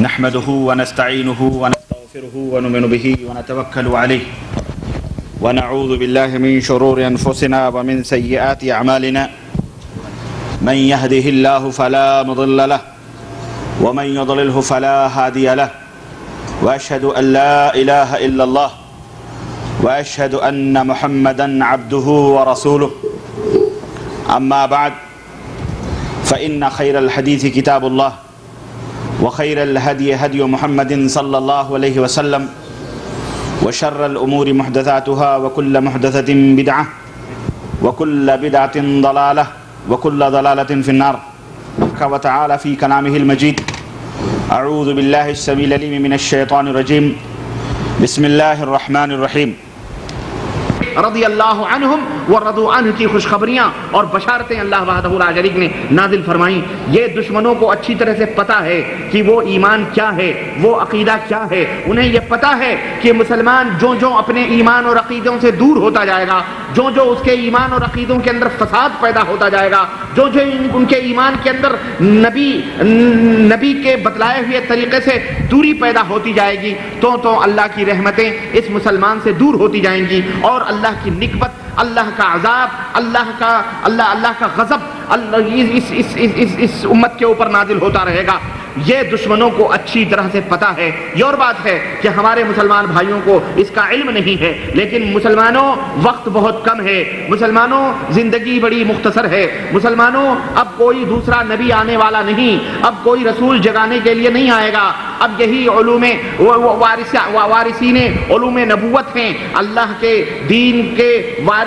نحمده ونستعينه ونستغفره ونؤمن به ونتوكل عليه ونعوذ بالله من شرور أنفسنا ومن سيئات أعمالنا من يهده الله فلا مضل له ومن يضلله فلا هادي له وأشهد أن لا إله إلا الله وأشهد أن محمدا عبده ورسوله أما بعد فإن خير الحديث كتاب الله وخير الهدي هدي محمد صلى الله عليه وسلم وشر الأمور محدثاتها وكل محدثة بدعة وكل بدعة ضلالة وكل ضلالة في النار. وتعالى في كلامه المجيد: أعوذ بالله السميع العليم من الشيطان الرجيم بسم الله الرحمن الرحيم. رضی اللہ عنہم ورضوا عنہ کی خوشخبریاں اور بشارتیں اللہ وحدہ لا شریک نے نازل فرمائیں. یہ دشمنوں کو اچھی طرح سے پتہ ہے کہ وہ ایمان کیا ہے، وہ عقیدہ کیا ہے. انہیں یہ پتہ ہے کہ مسلمان جو اپنے ایمان اور عقیدوں سے دور ہوتا جائے گا، جو اس کے ایمان اور عقیدوں کے اندر فساد پیدا ہوتا جائے گا، جو ان کے ایمان کے اندر نبی کے بتلائے ہوئے طریقے سے دوری پیدا ہوتی جائے گی، تو اللہ کی رحمتیں اس مسلمان سے دور ہوتی جائیں گی اور اللہ کی نکبت، اللہ کا عذاب، اللہ کا غضب اس امت کے اوپر نازل ہوتا رہے گا. یہ دشمنوں کو اچھی طرح سے پتہ ہے. یہ اور بات ہے کہ ہمارے مسلمان بھائیوں کو اس کا علم نہیں ہے، لیکن مسلمانوں وقت بہت کم ہے، مسلمانوں زندگی بڑی مختصر ہے، مسلمانوں اب کوئی دوسرا نبی آنے والا نہیں، اب کوئی رسول جگانے کے لیے نہیں آئے گا. اب یہی علوم وارثین علوم نبوت ہیں، اللہ کے دین کے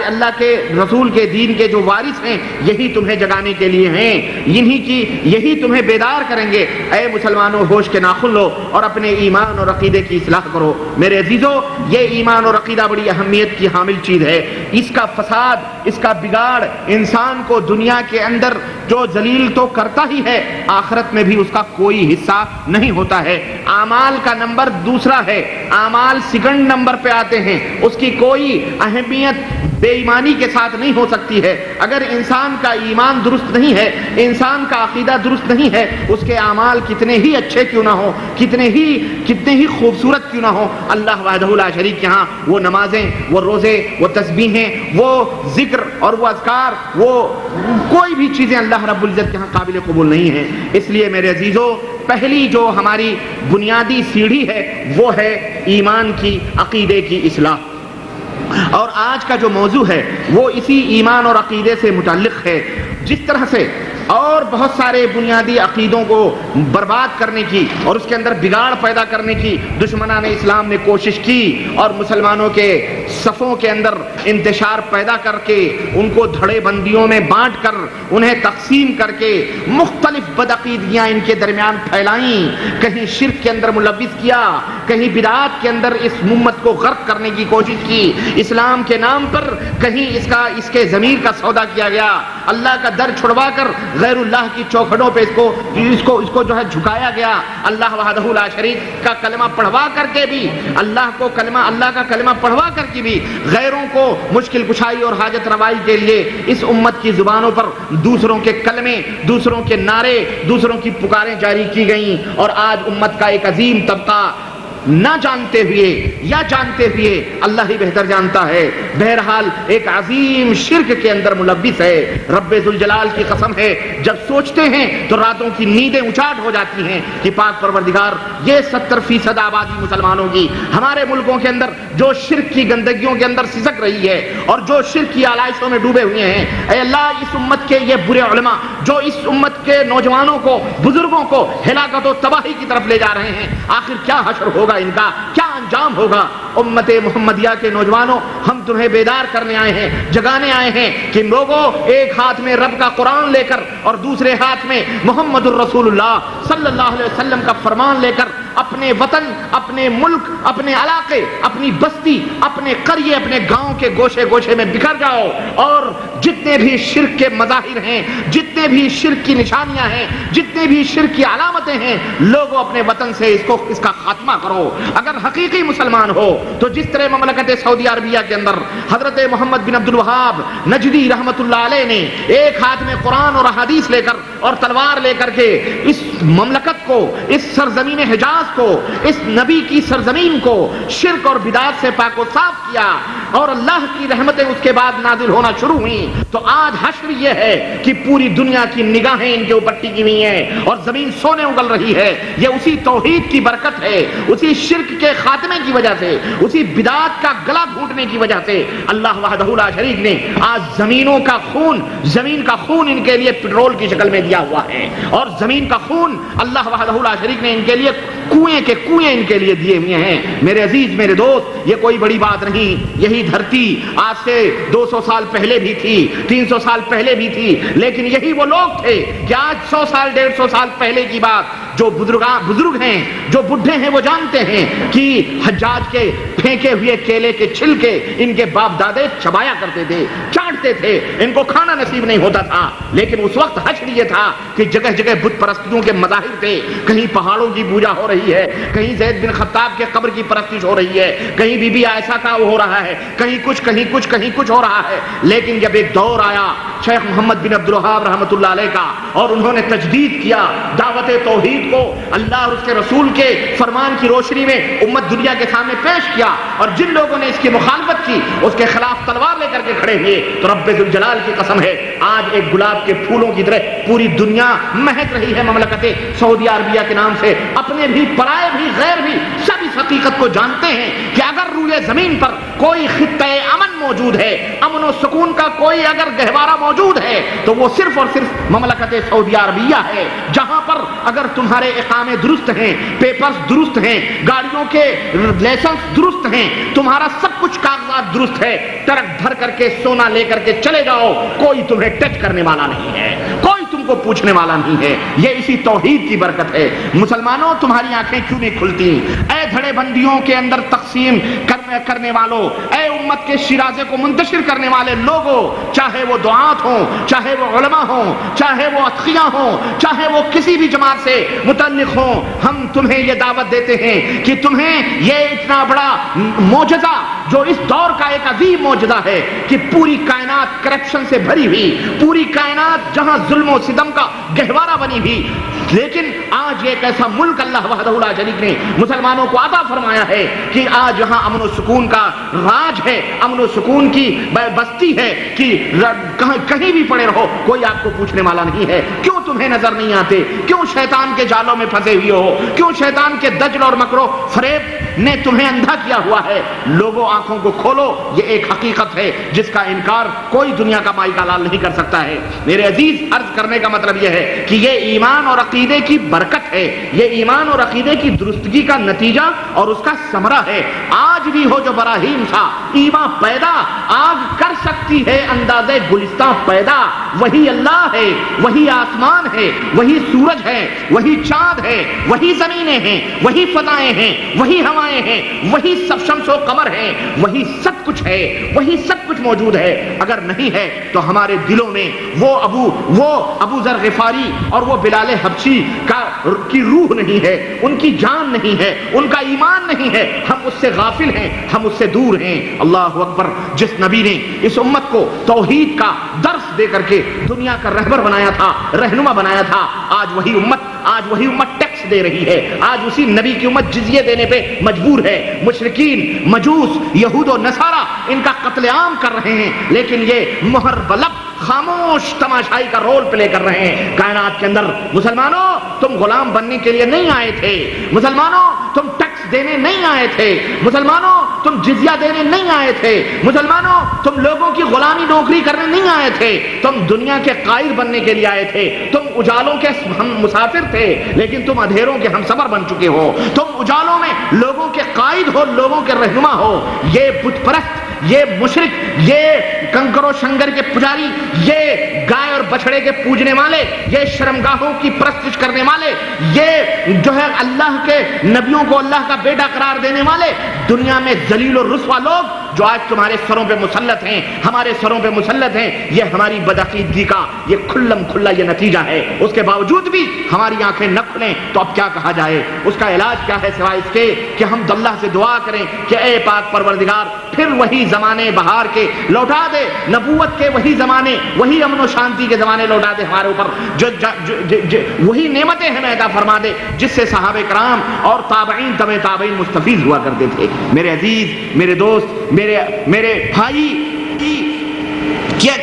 اللہ کے رسول کے دین کے جو وارث ہیں، یہی تمہیں جگانے کے لیے ہیں، یہی تمہیں بیدار کریں گے. اے مسلمانوں، ہوش کے ناخن لو اور اپنے ایمان اور عقیدے کی اصلاح کرو. میرے عزیزو، یہ ایمان اور عقیدہ بڑی اہمیت کی حامل چیز ہے. اس کا فساد، اس کا بگاڑ انسان کو دنیا کے اندر جو ذلیل تو کرتا ہی ہے، آخرت میں بھی اس کا کوئی حصہ نہیں ہوتا ہے. اعمال کا نمبر دوسرا ہے، اعمال سیکنڈ نمبر پہ آتے ہیں. اس کی کوئی اہمیت بے ایمانی کے ساتھ نہیں ہو سکتی ہے. اگر انسان کا ایمان درست نہیں ہے، انسان کا عقیدہ درست نہیں ہے، اس کے اعمال کتنے ہی اچھے کیوں نہ ہوں، کتنے ہی خوبصورت کیوں نہ ہوں، اللہ وحدہ لا شریک کے ہاں وہ نمازیں، وہ روزے، وہ تسبیحیں، وہ ذکر اور وہ اذکار، وہ کوئی بھی چیزیں اللہ رب العزت کے ہاں قابل قبول نہیں ہیں. اس لیے میرے عزیزو، پہلی جو ہماری بنیادی سیڑھی ہے وہ ہے ایمان کی، عقیدے کی اصلاح. اور آج کا جو موضوع ہے وہ اسی ایمان اور عقیدے سے متعلق ہے. جس طرح سے اور بہت سارے بنیادی عقیدوں کو برباد کرنے کی اور اس کے اندر بگاڑ پیدا کرنے کی دشمنان اسلام نے کوشش کی اور مسلمانوں کے صفوں کے اندر انتشار پیدا کر کے ان کو دھڑے بندیوں میں بانٹ کر انہیں تقسیم کر کے مختلف بدعقیدگیاں ان کے درمیان پھیلائیں، کہیں شرک کے اندر ملوث کیا، کہیں بدعات کے اندر اس امت کو غرق کرنے کی کوشش کی، اسلام کے نام پر کہیں اس کے ضمیر کا سودا کیا گیا، اللہ کا در چھڑوا کر غیر اللہ کی چوکھٹوں پہ اس کو جو ہے جھکایا گیا. اللہ وحدہ لا شریک کا کلمہ پڑھوا کر کے بھی اللہ کا کلمہ پڑھوا کر کے بھی غیروں کو مشکل کشائی اور حاجت روائی کے لیے اس امت کی زبانوں پر دوسروں کے کلمے، دوسروں کے نعرے، دوسروں کی پکاریں جاری کی گئیں. اور آج امت کا ایک عظیم طبقہ نہ جانتے ہوئے یا جانتے ہوئے، اللہ ہی بہتر جانتا ہے، بہرحال ایک عظیم شرک کے اندر ملوث ہے. رب ذوالجلال کی قسم ہے، جب سوچتے ہیں تو راتوں کی نیندیں اچاٹ ہو جاتی ہیں کہ پاک پروردگار، یہ 70% آبادی مسلمانوں کی ہمارے ملکوں کے اندر جو شرک کی گندگیوں کے اندر سسک رہی ہے اور جو شرک کی آلائشوں میں ڈوبے ہوئے ہیں، اے اللہ، اس امت کے یہ برے علماء جو اس امت کے نوجوانوں کو، بزرگوں کو ہلاکت و تباہی کی طرف لے جا رہے ہیں، آخر کیا حشر ہوگا، ان کا کیا انجام ہوگا؟ امت محمدیہ کے نوجوانوں، ہم تمہیں بیدار کرنے آئے ہیں، جگانے آئے ہیں کہ لوگوں، ایک ہاتھ میں رب کا قرآن لے کر اور دوسرے ہاتھ میں محمد الرسول اللہ صلی اللہ علیہ وسلم کا فرمان لے کر اپنے وطن، اپنے ملک، اپنے علاقے، اپنی بستی، اپنے قریے، اپنے گاؤں کے گوشے گوشے میں بکھر جاؤ اور جتنے بھی شرک کے مظاہر ہیں، جتنے بھی شرک کی نشانیاں ہیں، جتنے بھی شرک کی علامتیں ہیں، لوگوں اپنے وطن سے اس کا خاتمہ کرو. اگر حقیقی حقیقی مسلمان ہو تو جس طرح مملکت سعودی عربیہ کے اندر حضرت محمد بن عبد الوہاب نجدی رحمت اللہ علیہ نے ایک ہاتھ میں قرآن اور احادیث لے کر اور تلوار لے کر کے اس مملکت کو، اس سرزمین حجاز کو، اس نبی کی سرزمین کو شرک اور بدعات سے پاک و صاف کیا اور اللہ کی رحمتیں اس کے بعد نازل ہونا شروع ہوئیں، تو آج حشر یہ ہے کہ پوری دنیا کی نگاہیں ان کے اوپر ٹکی ہوئی ہیں اور زمین سونے اگل رہی ہے۔ یہ اسی توحید کی برکت ہے، اسی شرک کے خاتمے کی وجہ سے، اسی بدعات کا گلا گھونٹنے کی وجہ سے اللہ وحدہ لا شریک نے آج زمین کا خون ان کے لیے پٹرول کی شکل میں دیا ہوا ہے، اور زمین کا خون اللہ وحدہ لا شریک نے ان کے لیے کنویں کے کنویں ان کے لیے دیے ہوئے ہیں۔ میرے عزیز، میرے دوست، یہ کوئی بڑی بات نہیں۔ یہی دھرتی آج سے 200 سال پہلے بھی تھی، 300 سال پہلے بھی تھی، لیکن یہی وہ لوگ تھے کہ آج 100 سال 150 سال پہلے کی بات جو بزرگ ہیں، جو بڈھے ہیں، وہ جانتے ہیں کہ حجاج کے پھینکے ہوئے کیلے کے چھلکے ان کے باپ دادے چبایا کرتے تھے، چاٹتے تھے، ان کو کھانا نصیب نہیں ہوتا تھا۔ لیکن اس وقت حشر یہ تھا کہ جگہ جگہ بت پرستوں کے مظاہر تھے، کہیں پہاڑوں کی پوجا ہو رہی ہے، کہیں زید بن خطاب کے قبر کی پرستش ہو رہی ہے، کہیں بی بی عائشہ کا ہو رہا ہے، کہیں کچھ ہو رہا ہے۔ لیکن جب ایک دور آیا شیخ محمد بن عبد الوہاب رحمۃ اللہ علیہ کا، اور انہوں نے تجدید کیا دعوت توحید کو اللہ اور اس کے رسول کے فرمان کی روشنی میں امت دنیا کے سامنے پیش کیا، اور جن لوگوں نے اس کی مخالفت کی اس کے خلاف تلوار لے کر کے کھڑے ہوئے، تو رب ذوالجلال کی قسم ہے آج ایک گلاب کے پھولوں کی طرح پوری دنیا مہک رہی ہے مملکت سعودی عربیہ کے نام سے۔ اپنے بھی، پرائے بھی، غیر بھی، سب اس حقیقت کو جانتے ہیں کہ اگر روئے زمین پر کوئی خطہ امن موجود ہے، امن و سکون کا کوئی اگر گہوارہ موجود ہے، تو وہ صرف اور صرف مملکت سعودی عربیہ ہے، جہاں پر اگر تمہارے اقامے درست ہیں، پیپرز درست ہیں، گاڑیوں کے لائسنس درست ہیں، تمہارا سب کچھ کاغذات درست ہے، ٹرک بھر کر کے سونا لے کر کے چلے جاؤ، کوئی تمہیں ٹچ کرنے والا نہیں ہے، کوئی تم کو پوچھنے والا نہیں ہے۔ یہ اسی توحید کی برکت ہے۔ مسلمانوں، تمہاری آنکھیں کیوں نہیں کھلتی؟ اے دھڑے بندیوں کے اندر تقسیم کرنے والوں، اے امت کے شیرازے کو منتشر کرنے والے لوگوں، چاہے وہ دعات ہوں، چاہے وہ علماء ہوں، چاہے وہ اتقیاء ہوں، چاہے وہ کسی بھی جماعت سے متعلق ہوں، ہم تمہیں یہ دعوت دیتے ہیں کہ تمہیں یہ اتنا بڑا معجزہ، جو اس دور کا ایک عظیم معجزہ ہے کہ پوری کائنات کرپشن سے بھری ہوئی، پوری کائنات جہاں ظلم و ستم کا گہوارہ بنی ہوئی، لیکن آج ایک ایسا ملک اللہ وحدہ لا شریک نے مسلمانوں کو عطا فرمایا ہے کہ آج یہاں امن و سکون کا راج ہے، امن و سکون کی بستی ہے کہ کہیں بھی پڑے رہو، کوئی آپ کو پوچھنے والا نہیں ہے۔ کیوں تمہیں نظر نہیں آتے؟ کیوں شیطان کے جالوں میں پھنسے ہوئے ہو؟ کیوں شیطان کے دجل اور مکر و فریب نے تمہیں اندھا کیا ہوا ہے؟ لوگوں، آنکھوں کو کھولو، یہ ایک حقیقت ہے جس کا انکار کوئی دنیا کا مائی کا لال نہیں کر سکتا ہے۔ میرے عزیز، عرض کرنے کا مطلب یہ ہے کہ یہ ایمان اور عقیدے کی برکت ہے، یہ ایمان اور عقیدے کی درستگی کا نتیجہ اور اس کا ثمرہ ہے۔ آج بھی ہو جو براہیم سا ایمان پیدا، آگ کر سکتی ہے اندازے گلستان پیدا، وہی اللہ ہے، وہی آسمان ہے، وہی سورج ہے، وہی چاند ہے، وہی زمینیں ہیں، وہی فضائیں ہیں، وہی ہوائیں ہیں، وہی سب شمس و قمر ہیں، وہی سب کچھ ہے، وہی سب کچھ موجود ہے۔ اگر نہیں ہے تو ہمارے دلوں میں وہ ابو ذر غفاری اور وہ بلال حبشی کی روح نہیں ہے، ان کی جان نہیں ہے، ان کا ایمان نہیں ہے، ہم اس سے غافل ہیں، ہم اس سے دور ہیں۔ اللہ اکبر! جس نبی نے اس امت کو توحید کا درس دے کر کے دنیا کا رہبر بنایا تھا، رہنما بنایا تھا، آج وہی امت ٹیکس دے رہی ہے، آج اسی نبی کی امت جزیے دینے پہ مجبور ہے۔ مشرکین، مجوس، یہود و نصارہ ان کا قتل عام کر رہے ہیں، لیکن یہ مہر بلب خاموش تماشائی کا رول پلے کر رہے ہیں کائنات کے اندر۔ مسلمانوں، تم غلام بننے کے لیے نہیں آئے تھے، مسلمانوں تم ٹیکس دینے نہیں آئے تھے، مسلمانوں تم جزیہ دینے نہیں آئے تھے، مسلمانوں تم لوگوں کی غلامی نوکری کرنے نہیں آئے تھے، تم دنیا کے قائد بننے کے لیے آئے تھے۔ تم اجالوں کے ہم مسافر تھے، لیکن تم اندھیروں کے ہم سفر بن چکے ہو۔ تم اجالوں میں لوگوں کے قائد ہو، لوگوں کے رہنما ہو۔ یہ بت پرست، یہ مشرک، یہ کنکر و شنگر کے پجاری، یہ گائے اور بچڑے کے پوجنے والے، یہ شرمگاہوں کی پرستش کرنے والے، یہ جو ہے اللہ کے نبیوں کو اللہ کا بیٹا قرار دینے والے، دنیا میں ذلیل و رسوا لوگ جو آج تمہارے سروں پہ مسلط ہیں، ہمارے سروں پہ مسلط ہیں، یہ ہماری بدعقیدگی کا یہ کھلم کھلا یہ نتیجہ ہے۔ اس کے باوجود بھی ہماری آنکھیں نہ کھلیں تو اب کیا کہا جائے؟ اس کا علاج کیا ہے سوائے اس کے کہ ہم اللہ سے دعا کریں کہ اے پاک پروردگار پھر وہی زمانے بہار کے لوٹا دے، نبوت کے وہی زمانے، وہی امن و شانتی کے زمانے لوٹا دے ہمارے اوپر، جو وہی نعمتیں ہمیں عطا فرما دے جس سے صحابہ کرام اور تابعین تبع تابعین مستفیض ہوا کرتے تھے۔ میرے عزیز، میرے دوست، میرے بھائی، کیا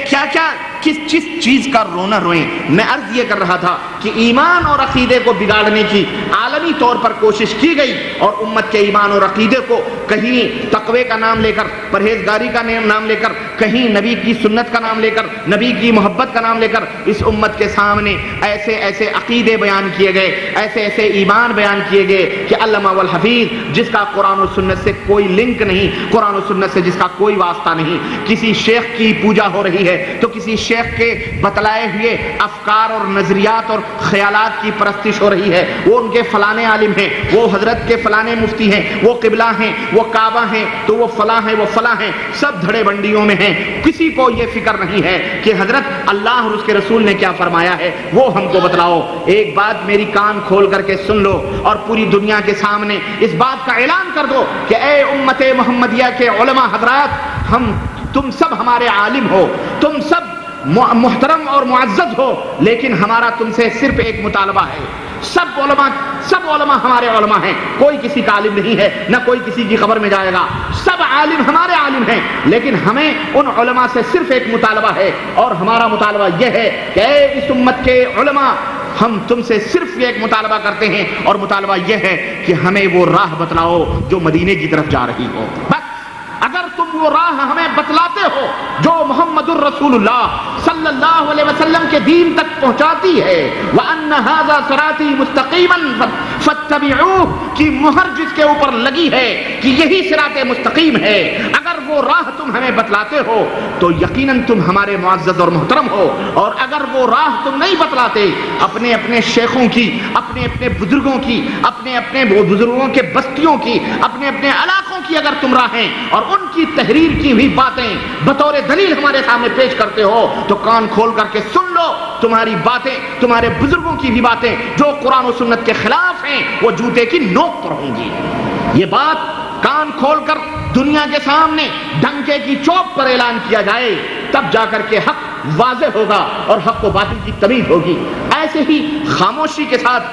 کس چیز کا رونا روئیں؟ میں عرض یہ کر رہا تھا کہ ایمان اور عقیدے کو بگاڑنے کی عالمی طور پر کوشش کی گئی، اور امت کے ایمان اور عقیدے کو کہیں تقوی کا نام لے کر، پرہیزگاری کا نام لے کر، کہیں نبی کی سنت کا نام لے کر، نبی کی محبت کا نام لے کر اس امت کے سامنے ایسے عقیدے بیان کیے گئے، ایسے ایمان بیان کیے گئے کہ علامہ والحفیظ جس کا قرآن و سنت سے کوئی لنک نہیں، قرآن و سنت سے جس کا کوئی واسطہ نہیں، کسی شیخ کی پوجا ہو رہی ہے تو کسی شیخ کے بتلائے ہوئے افکار اور نظریات اور خیالات کی پرستش ہو رہی ہے، وہ ان کے فلانے عالم ہیں، وہ حضرت کے فلانے مفتی ہیں، وہ قبلہ ہیں، وہ کعبہ ہیں، تو وہ فلاں ہیں، وہ فلاں ہیں، سب دھڑے بنڈیوں میں ہیں۔ کسی کو یہ فکر نہیں ہے کہ حضرت اللہ اور اس کے رسول نے کیا فرمایا ہے، وہ ہم کو بتلاؤ۔ ایک بات میری کان کھول کر کے سن لو اور پوری دنیا کے سامنے اس بات کا اعلان کر دو کہ اے امت محمدیہ کے علماء حضرات، تم سب ہمارے عالم ہو، تم سب محترم اور معزز ہو، لیکن ہمارا تم سے صرف ایک مطالبہ ہے۔ سب علماء ہمارے علماء ہیں، کوئی کسی کا عالم نہیں ہے، نہ کوئی کسی کی خبر میں جائے گا، سب عالم ہمارے عالم ہیں، لیکن ہمیں ان علماء سے صرف ایک مطالبہ ہے، اور ہمارا مطالبہ یہ ہے کہ اے اس امت کے علماء، ہم تم سے صرف ایک مطالبہ کرتے ہیں، اور مطالبہ یہ ہے کہ ہمیں وہ راہ بتلاؤ جو مدینے کی طرف جا رہی ہو۔ بس اگر تم وہ راہ ہمیں بتلاتے ہو جو محمد الرسول اللہ صلی اللہ علیہ وسلم کے دین تک پہنچاتی ہے، وَأَنَّ هَذَا صِرَاطِي مُسْتَقِيمًا فَاتَّبِعُوهُ کی مہر جس کے اوپر لگی ہے کہ یہی صراط مستقیم ہے، اگر وہ راہ تم ہمیں بتلاتے ہو تو یقیناً تم ہمارے معزز اور محترم ہو، اور اگر وہ راہ تم نہیں بتلاتے، اپنے شیخوں کی، اپنے بزرگوں کی، اپنے بزرگوں کے بستیوں کی، اپنے علاقوں کی اگر تم راہیں اور ان کی تحریر کی ہوئی باتیں بطور دلیل ہمارے سامنے پیش کرتے ہو تو کان کھول کر کے سن لو، تمہاری باتیں، تمہارے بزرگوں کی بھی باتیں جو قرآن و سنت کے خلاف ہیں، وہ جوتے کی نوک پر ہوں گی۔ یہ بات کان کھول کر دنیا کے سامنے ڈنکے کی چوک پر اعلان کیا جائے، تب جا کر کے حق واضح ہوگا اور حق و باطل کی تمیز ہوگی۔ ایسے ہی خاموشی کے ساتھ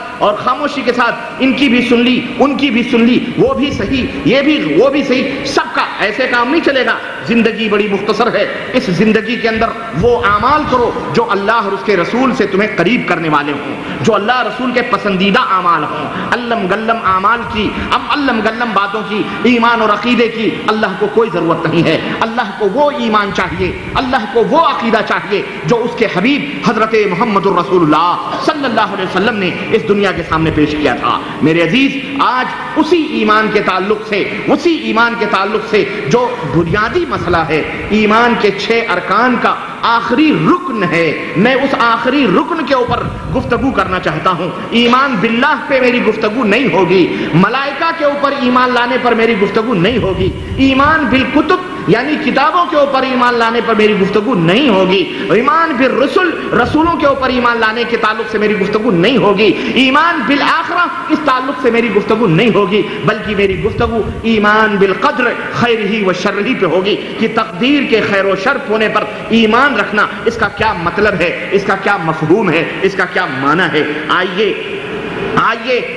ان کی بھی سن لی، ان کی بھی سن لی، وہ بھی صحیح، یہ بھی وہ بھی صحیح، سب کا ایسے کام نہیں چلے گا۔ زندگی بڑی مختصر ہے، اس زندگی کے اندر وہ اعمال کرو جو اللہ اور اس کے رسول سے تمہیں قریب کرنے والے ہوں، جو اللہ رسول کے پسندیدہ اعمال ہوں۔ علم گلم اعمال کی، علم گلم باتوں کی، ایمان اور عقیدے کی اللہ کو کوئی ضرورت نہیں ہے۔ اللہ کو وہ ایمان چاہیے، اللہ کو وہ عقیدہ چاہیے جو اس کے حبیب حضرت محمد الرسول اللہ صلی اللہ علیہ وسلم نے اس دنیا کے سامنے پیش کیا تھا۔ میرے عزیز، آج اسی ایمان کے تعلق سے جو بنیادی مسئلہ ہے، ایمان کے 6 ارکان کا آخری رکن ہے، میں اس آخری رکن کے اوپر گفتگو کرنا چاہتا ہوں۔ ایمان باللہ پہ میری گفتگو نہیں ہوگی، ملائکہ کے اوپر ایمان لانے پر میری گفتگو نہیں ہوگی، ایمان بالکتب یعنی کتابوں کے اوپر ایمان لانے پر میری گفتگو نہیں ہوگی، ایمان بالرسل رسولوں کے اوپر ایمان لانے کے تعلق سے میری گفتگو نہیں ہوگی، ایمان بالآخرہ اس تعلق سے میری گفتگو نہیں ہوگی، بلکہ میری گفتگو ایمان بالقدر خیرہ و شرہ پہ ہوگی کہ تقدیر کے خیر و شر ہونے پر ایمان رکھنا، اس کا کیا مطلب ہے، اس کا کیا مفہوم ہے، اس کا کیا معنی ہے۔ آئیے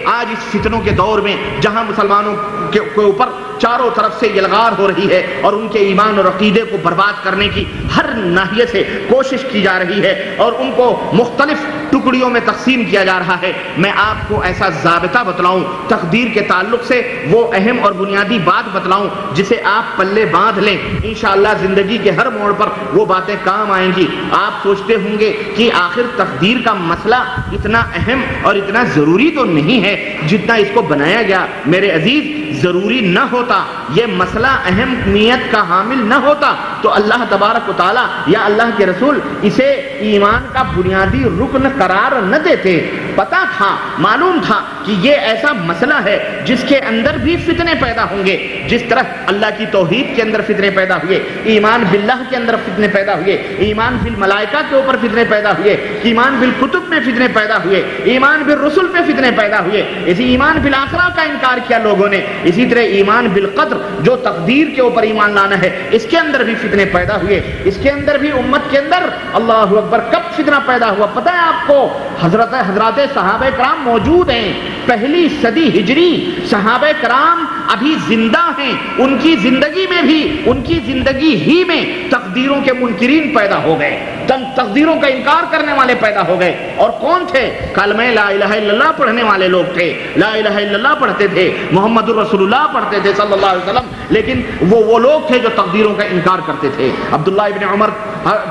آج اس فتنوں کے دور میں جہاں مسلمانوں کے اوپر چاروں طرف سے یلغار ہو رہی ہے اور ان کے ایمان اور عقیدے کو برباد کرنے کی ہر ناحیے سے کوشش کی جا رہی ہے اور ان کو مختلف ٹکڑیوں میں تقسیم کیا جا رہا ہے، میں آپ کو ایسا ضابطہ بتلاؤں تقدیر کے تعلق سے، وہ اہم اور بنیادی بات بتلاؤں جسے آپ پلے باندھ لیں، انشاءاللہ زندگی کے ہر موڑ پر وہ باتیں کام آئیں گی۔ آپ سوچتے ہوں گے کہ آخر تقدیر کا مسئلہ اتنا اہم اور اتنا ضروری تو نہیں ہے جتنا اس کو بنایا گیا۔ میرے عزیز، ضروری نہ ہوتا، یہ مسئلہ اہمیت کا حامل نہ ہوتا تو اللہ تبارک و تعالی یا اللہ کے رسول اسے ایمان کا بنیادی رکن قرار نہ دیتے۔ پتا تھا، معلوم تھا کہ یہ ایسا مسئلہ ہے جس کے اندر بھی فتنے پیدا ہوں گے، جس طرح اللہ کی توحید کے اندر فتنے پیدا ہوئے، ایمان باللہ کے اندر فتنے پیدا ہوئے، ایمان بالملائکہ کے اوپر فتنے پیدا ہوئے، ایمان بالکتب میں فتنے پیدا ہوئے، ایمان بالرسل میں فتنے پیدا ہوئے، اسی ایمان بالآخرہ کا انکار کیا لوگوں نے، اسی طرح ایمان بالقدر جو تقدیر کے اوپر ایمان لانا ہے، اس کے اندر بھی فتنے پیدا ہوئے، اس کے اندر بھی امت کے اندر اللہ اکبر کب فتنہ پیدا ہوا پتہ ہے آپ کو؟ حضرات صحابہ کرام موجود ہیں، پہلی صدی ہجری صحابہ کرام ابھی زندہ ہیں، ان کی زندگی میں بھی، ان کی زندگی ہی میں تقدیروں کے منکرین پیدا ہو گئے، تقدیروں کا انکار کرنے والے پیدا ہو گئے، اور کون تھے؟ کلمہ لا الہ الا اللہ پڑھنے والے لوگ تھے، لا الہ الا اللہ پڑھتے تھے، محمد الرسول اللہ پڑھتے تھے صلی اللہ علیہ وسلم، لیکن وہ لوگ تھے جو تقدیروں کا انکار کرتے تھے۔ عبداللہ ابن عمر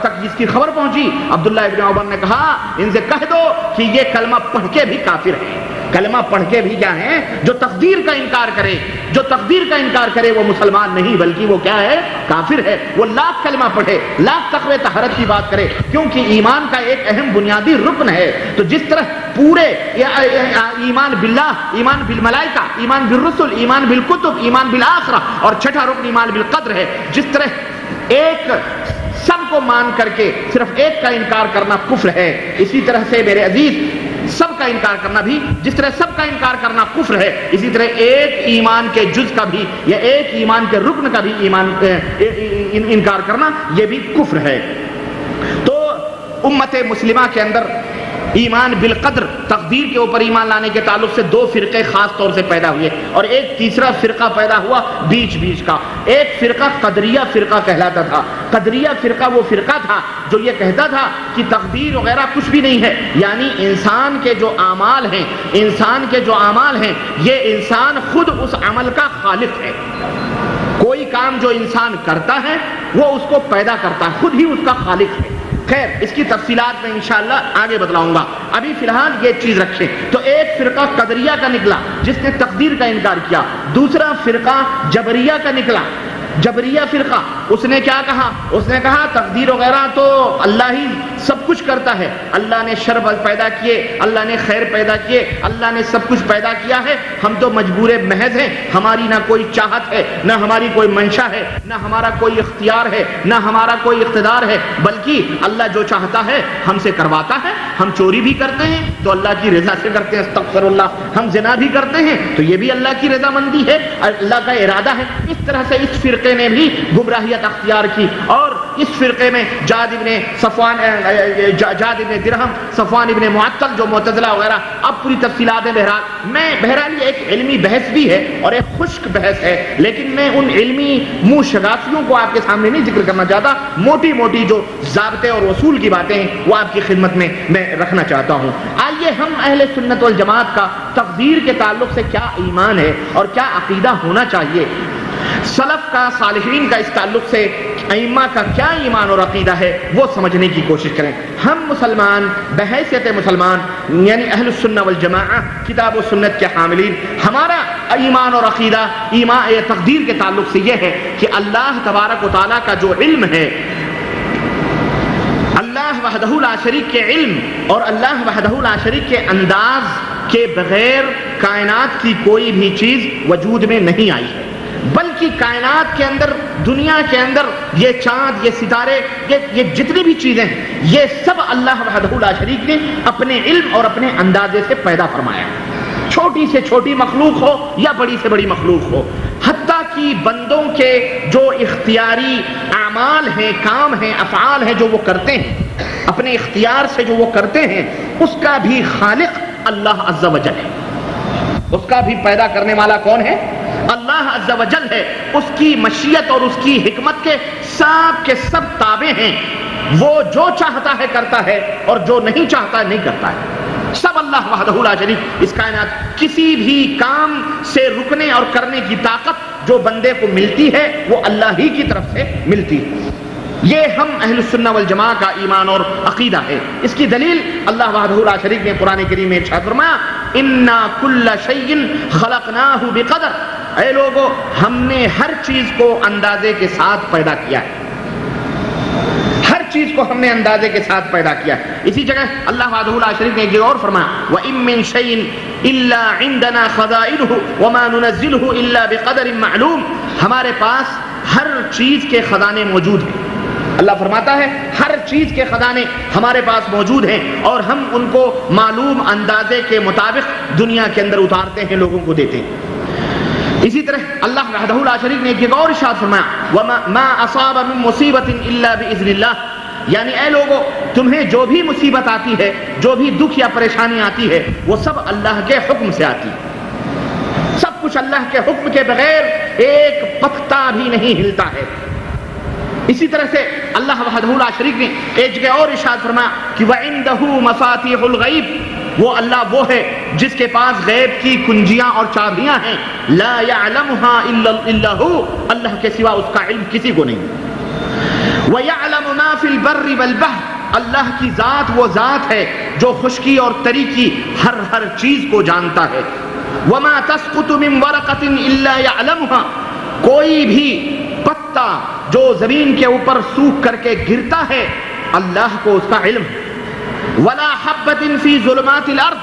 تک جس کی خبر پہنچی، عبداللہ ابن عمر نے کہا ان سے کہہ دو کہ یہ کلمہ پڑھ کے بھی کافر ہے، کلمہ پڑھ کے بھی کیا ہے؟ جو تقدیر کا انکار کرے، جو تقدیر کا انکار کرے وہ مسلمان نہیں بلکہ وہ کیا ہے؟ کافر ہے۔ وہ لاکھ کلمہ پڑھے، لاکھ تقوی طہارت کی بات کرے، کیونکہ ایمان کا ایک اہم بنیادی رکن ہے۔ تو جس طرح پورے ایمان باللہ، ایمان بالملائکہ، ایمان بالرسل، ایمان بالکتب، ایمان بالآخرہ، اور چھٹا رکن ایمان بالقدر ہے، جس طرح ایک سب کو مان کر کے صرف ایک کا انکار کرنا کفر ہے، اسی طرح سے میرے عزیز سب کا انکار کرنا بھی، جس طرح سب کا انکار کرنا کفر ہے، اسی طرح ایک ایمان کے جز کا بھی یا ایک ایمان کے رکن کا بھی انکار کرنا یہ بھی کفر ہے۔ تو امت مسلمہ کے اندر ایمان بالقدر، تقدیر کے اوپر ایمان لانے کے تعلق سے دو فرقے خاص طور سے پیدا ہوئے، اور ایک تیسرا فرقہ پیدا ہوا بیچ کا۔ ایک فرقہ قدریہ فرقہ کہلاتا تھا۔ قدریہ فرقہ وہ فرقہ تھا جو یہ کہتا تھا کہ تقدیر وغیرہ کچھ بھی نہیں ہے، یعنی انسان کے جو اعمال ہیں، یہ انسان خود اس عمل کا خالق ہے۔ کوئی کام جو انسان کرتا ہے وہ اس کو پیدا کرتا ہے، خود ہی اس کا خالق ہے۔ خیر اس کی تفصیلات میں انشاءاللہ آگے بتلاؤں گا، ابھی فی الحال یہ چیز رکھیں۔ تو ایک فرقہ قدریہ کا نکلا جس نے تقدیر کا انکار کیا، دوسرا فرقہ جبریہ کا نکلا، جبریہ فرقہ، اس نے کیا کہا؟ اس نے کہا تقدیر وغیرہ تو اللہ ہی سب کچھ کرتا ہے، اللہ نے شر پیدا کیے، اللہ نے خیر پیدا کیے، اللہ نے سب کچھ پیدا کیا ہے، ہم تو مجبور محض ہیں، ہماری نہ کوئی چاہت ہے، نہ ہماری کوئی منشا ہے، نہ ہمارا کوئی اختیار ہے، نہ ہمارا کوئی اقتدار ہے، بلکہ اللہ جو چاہتا ہے ہم سے کرواتا ہے۔ ہم چوری بھی کرتے ہیں تو اللہ کی رضا سے کرتے ہیں، استغفر اللہ، ہم زنا بھی کرتے ہیں تو یہ بھی اللہ کی رضا مندی ہے، اللہ کا ارادہ ہے۔ اس طرح سے اس فرقے نے بھی گمراہیت اختیار کی، اور اس فرقے میں جاد ابن درہم، صفوان ابن معطل جو معتزلہ وغیرہ، اب پوری تفصیلات ہیں۔ بہرحال یہ ایک علمی بحث بھی ہے اور ایک خشک بحث ہے، لیکن میں ان علمی منہ شگافیوں کو آپ کے سامنے نہیں ذکر کرنا چاہتا، موٹی موٹی جو ضابطے اور اصول کی باتیں ہیں وہ آپ کی خدمت میں رکھنا چاہتا ہوں۔ آئیے ہم اہل سنت والجماعت کا تقدیر کے تعلق سے کیا ایمان ہے اور کیا عقیدہ ہونا چاہیے، سلف کا، صالحین کا اس تعلق سے ائمہ کا کیا ایمان اور عقیدہ ہے وہ سمجھنے کی کوشش کریں۔ ہم مسلمان بحیثیت مسلمان یعنی اہل السنہ والجماعہ، کتاب و سنت کے حاملین، ہمارا ایمان اور عقیدہ تقدیر کے تعلق سے یہ ہے کہ اللہ تبارک و تعالیٰ کا جو علم ہے، اللہ وحدہ لا شریک کے علم اور اللہ وحدہ لا شریک کے انداز کے بغیر کائنات کی کوئی بھی چیز وجود میں نہیں آئی ہے، بلکہ کائنات کے اندر، دنیا کے اندر یہ چاند، یہ ستارے، یہ جتنی بھی چیزیں ہیں، یہ سب اللہ وحدہ لا شریک نے اپنے علم اور اپنے اندازے سے پیدا فرمایا، چھوٹی سے چھوٹی مخلوق ہو یا بڑی سے بڑی مخلوق ہو، حتیٰ کہ بندوں کے جو اختیاری اعمال ہیں، کام ہیں، افعال ہیں جو وہ کرتے ہیں اپنے اختیار سے، جو وہ کرتے ہیں، اس کا بھی خالق اللہ عز و جل ہے، اس کا بھی پیدا کرنے والا کون ہے؟ اللہ عز و جل ہے۔ اس کی مشیت اور اس کی حکمت کے سب تابع ہیں، وہ جو چاہتا ہے کرتا ہے اور جو نہیں چاہتا ہے نہیں کرتا ہے، سب اللہ وحدہ لا شریک۔ اس کائنات کسی بھی کام سے رکنے اور کرنے کی طاقت جو بندے کو ملتی ہے وہ اللہ ہی کی طرف سے ملتی ہے۔ یہ ہم اہل السنہ والجماعہ کا ایمان اور عقیدہ ہے۔ اس کی دلیل اللہ وحدہ لا شریک نے قرآن کریم میں ارشاد فرمایا، اِنَّا كُلَّ شَيْءٍ خَلَقْنَاهُ بِقَدَرٍ، اے لوگو ہم نے ہر چیز کو اندازے کے ساتھ پیدا کیا ہے، ہر چیز کو ہم نے اندازے کے ساتھ پیدا کیا ہے. اسی جگہ اللہ وحدہ لا شریک نے ایک جگہ اور فرمایا وَإِن مِّن شَيْءٍ إِلَّا عِندَنَا خَزَائِنُهُ وَمَا نُنَزِّلُهُ إِلَّا بِقَدَرٍ مَّعْلُومٍ. ہمارے پاس ہر چیز کے خزانے موجود ہیں. اللہ فرماتا ہے ہر چیز کے خزانے ہمارے پاس موجود ہیں اور ہم ان کو معلوم اندازے کے مطابق دنیا کے اندر اتارتے ہیں، لوگوں کو دیتے ہیں. اسی طرح اللہ وحدہ لا شریک نے ایک جگہ اور ارشاد فرمایا وَمَا أَصَابَ مِن مُّصِيبَةٍ إِلَّا بِإِذْنِ اللَّهِ. یعنی اے لوگو تمہیں جو بھی مصیبت آتی ہے، جو بھی دکھ یا پریشانی آتی ہے، وہ سب اللہ کے حکم سے آتی ہے. سب کچھ اللہ کے حکم کے بغیر ایک پتا بھی نہیں ہلتا ہے. اسی طرح سے اللہ وحدہ لا شریک نے ایک جگہ اور ارشاد فرمایا کہ وَعِندَهُ مَفَاتِحُ الْغَيْبِ. وہ اللہ وہ ہے جس کے پاس غیب کی کنجیاں اور چابیاں ہیں. لا يعلمها الا هو. اللہ کے سوا اس کا علم کسی کو نہیں. وَيَعْلَمُ مَا فِي الْبَرِّ وَالْبَحْرِ. اللہ کی ذات وہ ذات ہے جو خشکی اور تری کی ہر چیز کو جانتا ہے. وَمَا تَسْقُطُ مِن وَرَقَةٍ إِلَّا يَعْلَمُهَا. کوئی بھی پتا جو زمین کے اوپر سوکھ کر کے گرتا ہے اللہ کو اس کا علم ہے. وَلَا حَبَّةٍ فِي ظُلُمَاتِ الْأَرْضِ.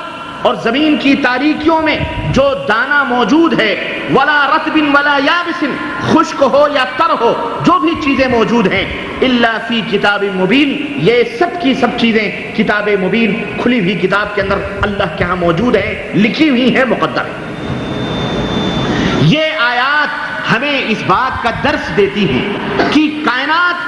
اور زمین کی تاریکیوں میں جو دانہ موجود ہے وَلَا رَطْبٍ وَلَا يَابِسٍ. خشک ہو یا تر ہو جو بھی چیزیں موجود ہیں إِلَّا فِي كِتَابٍ مُبِينٍ. یہ سب کی سب چیزیں کتاب مبین کھلی ہوئی کتاب کے اندر اللہ کے ہاں موجود ہیں، لکھی ہوئی ہیں، مقدر ہیں. یہ آیات ہمیں اس بات کا درس دیتی ہیں کہ کائنات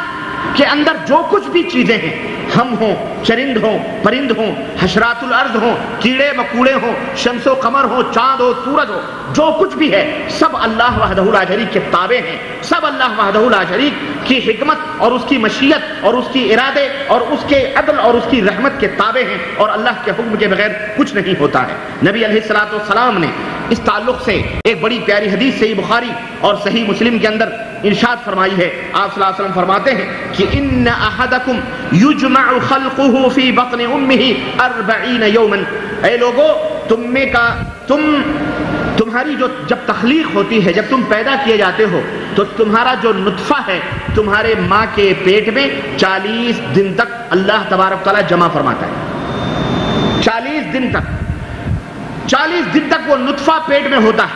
کے اندر جو کچھ بھی چیزیں ہیں، ہم ہوں، چرند ہوں، پرند ہوں، حشرات الارض ہوں، کیڑے مکوڑے ہوں، شمس و قمر ہوں، چاند ہو، سورج ہو، جو کچھ بھی ہے سب اللہ وحدہ لا شریک کے تابع ہیں. سب اللہ وحدہ لا شریک کی حکمت اور اس کی مشیت اور اس کی ارادے اور اس کے عدل اور اس کی رحمت کے تابع ہیں اور اللہ کے حکم کے بغیر کچھ نہیں ہوتا ہے. نبی علیہ الصلوۃ والسلام نے اس تعلق سے ایک بڑی پیاری حدیث صحیح بخاری اور صحیح مسلم کے اندر ارشاد فرمائی ہے. آپ صلی اللہ علیہ وسلم فرماتے ہیں کہ ان احدکم یجمع خلقہ فی بطن امہ 40 یوما. اے لوگو تمہاری جو جب تخلیق ہوتی ہے، جب تم پیدا کیے جاتے ہو تو تمہارا جو نطفہ ہے تمہارے ماں کے پیٹ میں 40 دن تک اللہ تبارک تعالیٰ جمع فرماتا ہے. 40 دن تک وہ نطفہ پیٹ میں ہوتا ہے.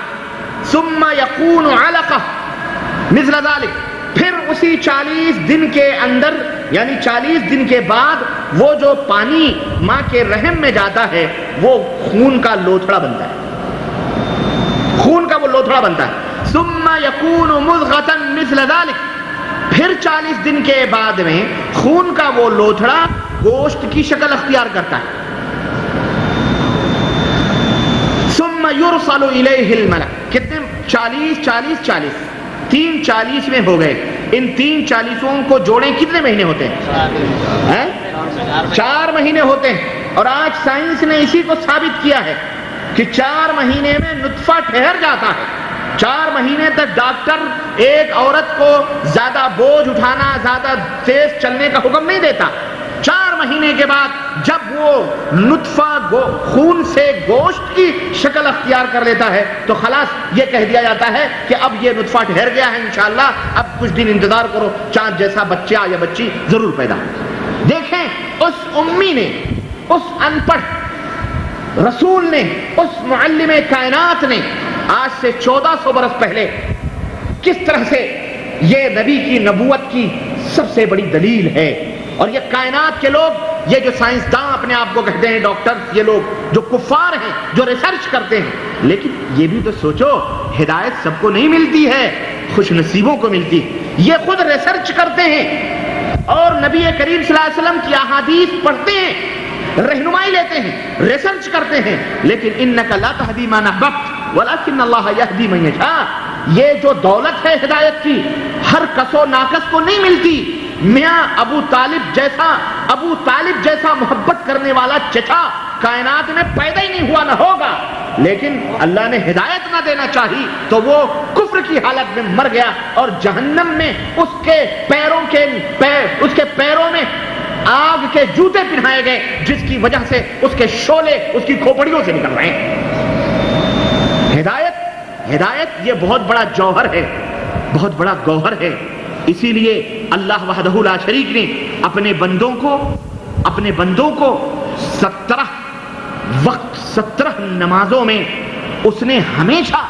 ثم یکون علقہ مثل ذلك. پھر اسی 40 دن کے اندر یعنی 40 دن کے بعد وہ جو پانی ماں کے رحم میں جاتا ہے وہ خون کا لوتھڑا بنتا ہے. خون کا وہ لوتھڑا بنتا ہے. ثم یکون مضغۃ مثل ذلك. پھر 40 دن کے بعد میں خون کا وہ لوتھڑا گوشت کی شکل اختیار کرتا ہے. ثم یرسل الیہ الملک. کتنے 40 3 40 میں ہو گئے. ان 3 40 کو جوڑیں کتنے مہینے ہوتے ہیں؟ 4 مہینے ہوتے ہیں. اور آج سائنس نے اسی کو ثابت کیا ہے کہ 4 مہینے میں نطفہ ٹھہر جاتا ہے. 4 مہینے تک ڈاکٹر ایک عورت کو زیادہ بوجھ اٹھانا، زیادہ تیز چلنے کا حکم نہیں دیتا. 4 مہینے کے بعد جب وہ نطفہ خون سے گوشت کی شکل اختیار کر لیتا ہے تو خلاص یہ کہہ دیا جاتا ہے کہ اب یہ نطفہ ٹھہر گیا ہے، انشاءاللہ اب کچھ دن انتظار کرو، چاند جیسا بچہ یا بچی ضرور پیدا. دیکھیں اس امی نے، اس ان پڑھ رسول نے، اس معلم کائنات نے آج سے 1400 برس پہلے کس طرح سے یہ نبی کی نبوت کی سب سے بڑی دلیل ہے. اور یہ کائنات کے لوگ، یہ جو سائنسداں اپنے آپ کو کہتے ہیں، ڈاکٹر، یہ لوگ جو کفار ہیں، جو ریسرچ کرتے ہیں، لیکن یہ بھی تو سوچو ہدایت سب کو نہیں ملتی ہے، خوش نصیبوں کو ملتی ہے. یہ خود ریسرچ کرتے ہیں اور نبی کریم صلی اللہ علیہ وسلم کی احادیث پڑھتے ہیں، رہنمائی لیتے ہیں، ریسرچ کرتے ہیں، لیکن انک لا تہدی من احببت ولکن اللہ یہدی من یشاء. یہ جو دولت ہے ہدایت کی ہر کس و ناقص کو نہیں ملتی. میاں ابو طالب جیسا محبت کرنے والا چچا کائنات میں پیدا ہی نہیں ہوا، نہ ہوگا. لیکن اللہ نے ہدایت نہ دینا چاہی تو وہ کفر کی حالت میں مر گیا اور جہنم میں اس کے پیروں میں آگ کے جوتے پہنائے گئے، جس کی وجہ سے اس کے شعلے اس کی کھوپڑیوں سے نکل رہے ہیں. ہدایت یہ بہت بڑا جوہر ہے، بہت بڑا گوہر ہے. اسی لیے اللہ وحدہ لا شریک نے اپنے بندوں کو 17 نمازوں میں اس نے ہمیشہ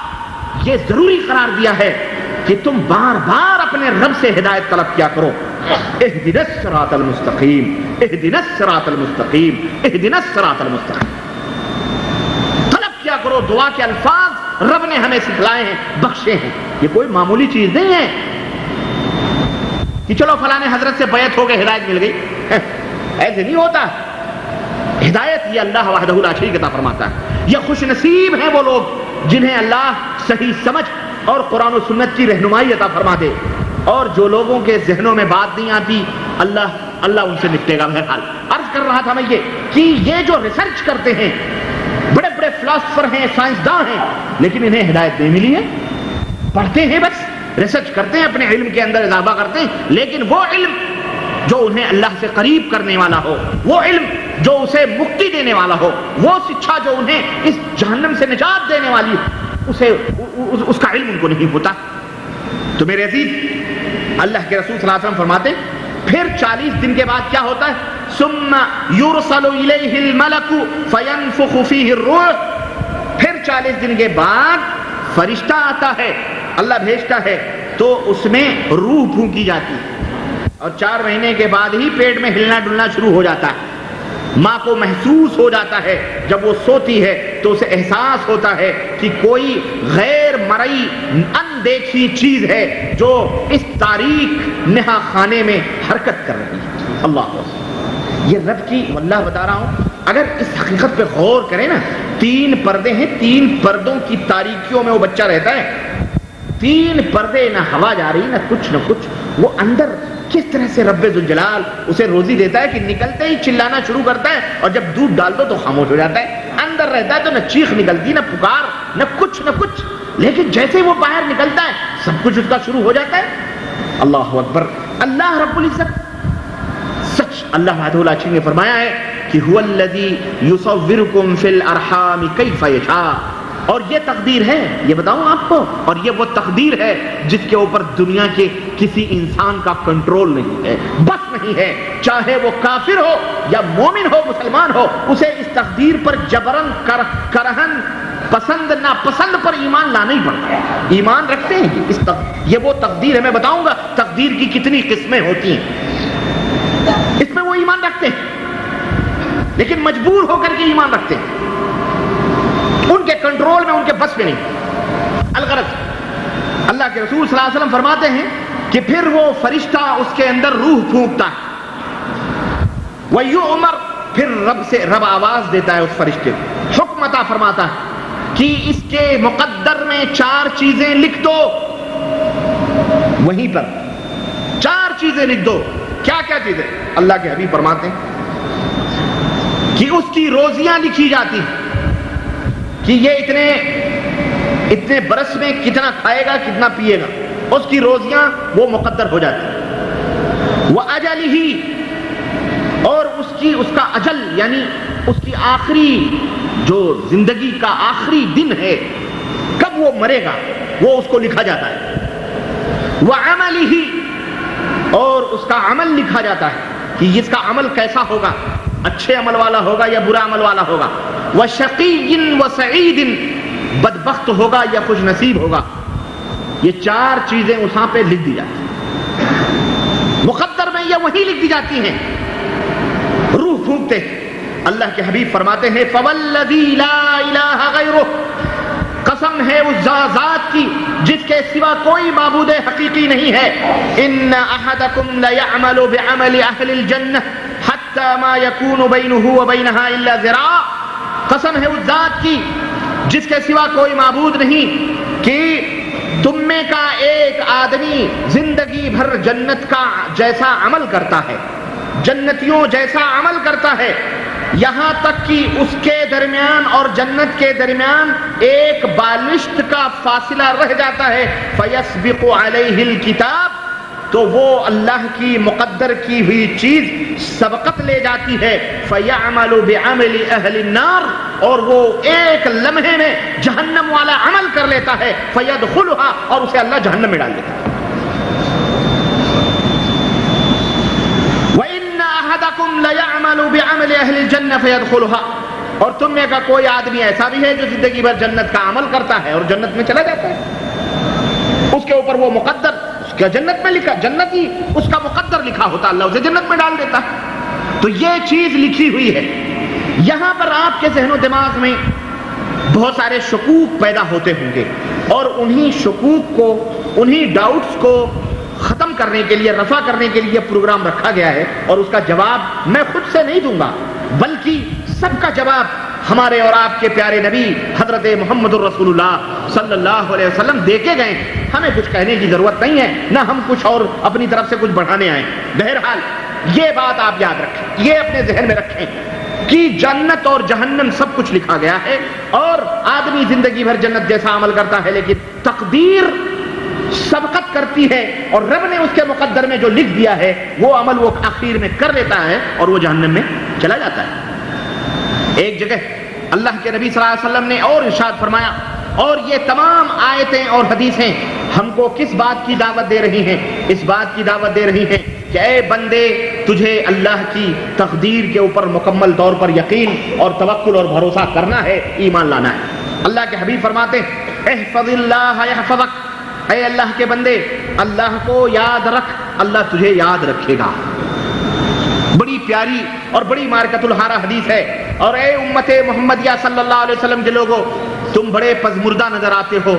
یہ ضروری قرار دیا ہے کہ تم بار بار اپنے رب سے ہدایت طلب کیا کرو. اہدنا الصراط المستقیم، اہدنا الصراط المستقیم، اہدنا الصراط المستقیم. طلب کیا کرو. دعا کے الفاظ رب نے ہمیں سکھلائے ہیں، بخشے ہیں. یہ کوئی معمولی چیز نہیں ہے کہ چلو فلاں حضرت سے بیعت ہو گئے ہدایت مل گئی. ایسے نہیں ہوتا. ہدایت یہ اللہ وحدہ لا شریک عطا فرماتا ہے. یہ خوش نصیب ہیں وہ لوگ جنہیں اللہ صحیح سمجھ اور قرآن و سنت کی رہنمائی عطا فرما دے. اور جو لوگوں کے ذہنوں میں بات نہیں آتی اللہ ان سے نپٹے گا. بہرحال عرض کر رہا تھا میں کہ یہ جو ریسرچ کرتے ہیں، بڑے بڑے فلاسفر ہیں، سائنسداں ہیں، لیکن انہیں ہدایت نہیں ملی ہے. پڑھتے ہیں، بس ریسرچ کرتے ہیں، اپنے علم کے اندر اضافہ کرتے ہیں، لیکن وہ علم جو انہیں اللہ سے قریب کرنے والا ہو، وہ علم جو اسے مکتی دینے والا ہو، وہ شکشا جو انہیں اس جہنم سے نجات دینے والی ہو، اس کا علم ان کو نہیں ہوتا. تو میرے عزیز، اللہ کے رسول صلی اللہ علیہ وسلم فرماتے پھر 40 دن کے بعد کیا ہوتا ہے؟ ثم یرسل الیہ الملک فینفخ فیہ الروح. پھر 40 دن کے بعد فرشتہ آتا ہے، اللہ بھیجتا ہے، تو اس میں روح پھونکی جاتی ہے، اور 4 مہینے کے بعد ہی پیٹ میں ہلنا ڈلنا شروع ہو جاتا ہے. ماں کو محسوس ہو جاتا ہے، جب وہ سوتی ہے تو اسے احساس ہوتا ہے کہ کوئی غیر مرئی اندیکھی چیز ہے جو اس تاریک نہا خانے میں حرکت کر رہی ہے. اللہ یہ رب کی، واللہ بتا رہا ہوں، اگر اس حقیقت پہ غور کریں نا، 3 پردے ہیں، 3 پردوں کی تاریکیوں میں وہ بچہ رہتا ہے. 3 پردے، نہ ہوا جا رہی نہ کچھ، وہ اندر کس طرح سے رب ذوالجلال اسے روزی دیتا ہے کہ نکلتے ہی چلانا شروع کرتا ہے، اور جب دودھ ڈال دو تو خاموش ہو جاتا ہے. اندر رہتا ہے تو نہ چیخ نکلتی، نہ پکار، نہ کچھ، لیکن جیسے وہ باہر نکلتا ہے سب کچھ اس کا شروع ہو جاتا ہے. اللہ اکبر. اللہ رب العزت سچ، اللہ وحدہ لا شریک نے فرمایا ہے کہ هو الذی یصورکم فی الارحام کیف یشاء. اور یہ تقدیر ہے، یہ بتاؤں آپ کو، اور یہ وہ تقدیر ہے جس کے اوپر دنیا کے کسی انسان کا کنٹرول نہیں ہے، بس نہیں ہے. چاہے وہ کافر ہو یا مومن ہو، مسلمان ہو، اسے اس تقدیر پر جبرن کرہن، پسند ناپسند پر ایمان لانا ہی پڑتا ہے. ایمان رکھتے ہیں یہ وہ تقدیر ہے. میں بتاؤں گا تقدیر کی کتنی قسمیں ہوتی ہیں. اس میں وہ ایمان رکھتے ہیں، لیکن مجبور ہو کر کے ایمان رکھتے ہیں، ان کے کنٹرول میں، ان کے بس میں نہیں. الغرض اللہ کے رسول صلی اللہ علیہ وسلم فرماتے ہیں کہ پھر وہ فرشتہ اس کے اندر روح پھونکتا ہے، وَيُؤْمَرْ، پھر رب آواز دیتا ہے اس فرشتے کو، حکم عطا فرماتا ہے کہ اس کے مقدر میں 4 چیزیں لکھ دو. وہیں پر 4 چیزیں لکھ دو. کیا چیزیں؟ اللہ کے حبیب فرماتے ہیں کہ اس کی روزیاں لکھی جاتی ہیں کہ یہ اتنے برس میں کتنا کھائے گا، کتنا پیے گا، اس کی روزیاں وہ مقدر ہو جاتی ہیں. وَأَجَلِهِ، اور اس کا اجل یعنی اس کی آخری جو زندگی کا آخری دن ہے، کب وہ مرے گا، وہ اس کو لکھا جاتا ہے. وَعَمَلِهِ، اور اس کا عمل لکھا جاتا ہے کہ اس کا عمل کیسا ہوگا، اچھے عمل والا ہوگا یا برا عمل والا ہوگا. وَشَقِيٍّ وَسَعِيدٍ، بدبخت ہوگا یا خوش نصیب ہوگا. یہ 4 چیزیں وہاں پہ لکھ دی جاتی ہیں، مقدر میں یہ وہی لکھ دی جاتی ہیں. روح پھونکتے اللہ کے حبیب فرماتے ہیں فَوَالَّذِي لَا إِلَٰهَ غَيْرُهُ، قسم ہے اس ذات کی جس کے سوا کوئی معبود حقیقی نہیں ہے. إِنَّ أَحَدَكُمْ لَيَعْمَلُ بِعَمَلِ أَهْلِ الْجَنَّةِ حَتَّى مَا يَكُونُ بَيْنُهُ وَبَيْنَهَا إِلَّا ذِرَاعٌ. قسم ہے اس ذات کی جس کے سوا کوئی معبود نہیں کہ تم میں کا ایک آدمی زندگی بھر جنت کا جیسا عمل کرتا ہے، جنتیوں جیسا عمل کرتا ہے، یہاں تک کہ اس کے درمیان اور جنت کے درمیان ایک بالشت کا فاصلہ رہ جاتا ہے. فَيَسْبِقُ عَلَيْهِ الْكِتَابِ، تو وہ اللہ کی مقدر کی ہوئی چیز سبقت لے جاتی ہے. فَيَعْمَلُ بِعَمَلِ أَهْلِ النَّارِ، اور وہ ایک لمحے میں جہنم والا عمل کر لیتا ہے. فَيَدْخُلُهَا، اور اسے اللہ جہنم میں ڈال دیتا ہے. بعمل اہل الجنہ فیدخلها، اور تم میں کا کوئی آدمی ایسا بھی ہے جو زندگی بھر جنت کا عمل کرتا ہے اور جنت میں چلا جاتا ہے، اس کے اوپر وہ مقدر اس کا جنت میں لکھا، جنت ہی اس کا مقدر لکھا ہوتا، اللہ اسے جنت میں ڈال دیتا ہے۔ تو یہ چیز لکھی ہوئی ہے۔ یہاں پر آپ کے ذہن و دماغ میں بہت سارے شکوک پیدا ہوتے ہوں گے، اور انہی شکوک کو، انہی ڈاؤٹس کو ختم کرنے کے لیے، رفع کرنے کے لیے پروگرام رکھا گیا ہے، اور اس کا جواب میں خود سے نہیں دوں گا، بلکہ سب کا جواب ہمارے اور آپ کے پیارے نبی حضرت محمد الرسول اللہ صلی اللہ علیہ وسلم دے کے گئے۔ ہمیں کچھ کہنے کی ضرورت نہیں ہے، نہ ہم کچھ اور اپنی طرف سے کچھ بڑھانے آئے۔ بہرحال یہ بات آپ یاد رکھیں، یہ اپنے ذہن میں رکھیں کہ جنت اور جہنم سب کچھ لکھا گیا ہے، اور آدمی زندگی بھر جنت جیسا عمل کرتا ہے، لیکن تقدیر سبقت کرتی ہے، اور رب نے اس کے مقدر میں جو لکھ دیا ہے وہ عمل وہ آخر میں کر لیتا ہے اور وہ جہنم میں چلا جاتا ہے۔ ایک جگہ اللہ کے نبی صلی اللہ علیہ وسلم نے اور ارشاد فرمایا، اور یہ تمام آیتیں اور حدیثیں ہم کو کس بات کی دعوت دے رہی ہیں؟ اس بات کی دعوت دے رہی ہیں کہ اے بندے، تجھے اللہ کی تقدیر کے اوپر مکمل طور پر یقین اور توکل اور بھروسہ کرنا ہے، ایمان لانا ہے۔ اللہ کے حبیب فرماتے ہیں احفظ اللہ یحفظک، اے اللہ کے بندے اللہ کو یاد رکھ، اللہ تجھے یاد رکھے گا۔ بڑی پیاری اور بڑی مارکت الحارہ حدیث ہے۔ اور اے امت محمدیہ صلی اللہ علیہ وسلم کے لوگوں، تم بڑے پزمردہ نظر آتے ہو،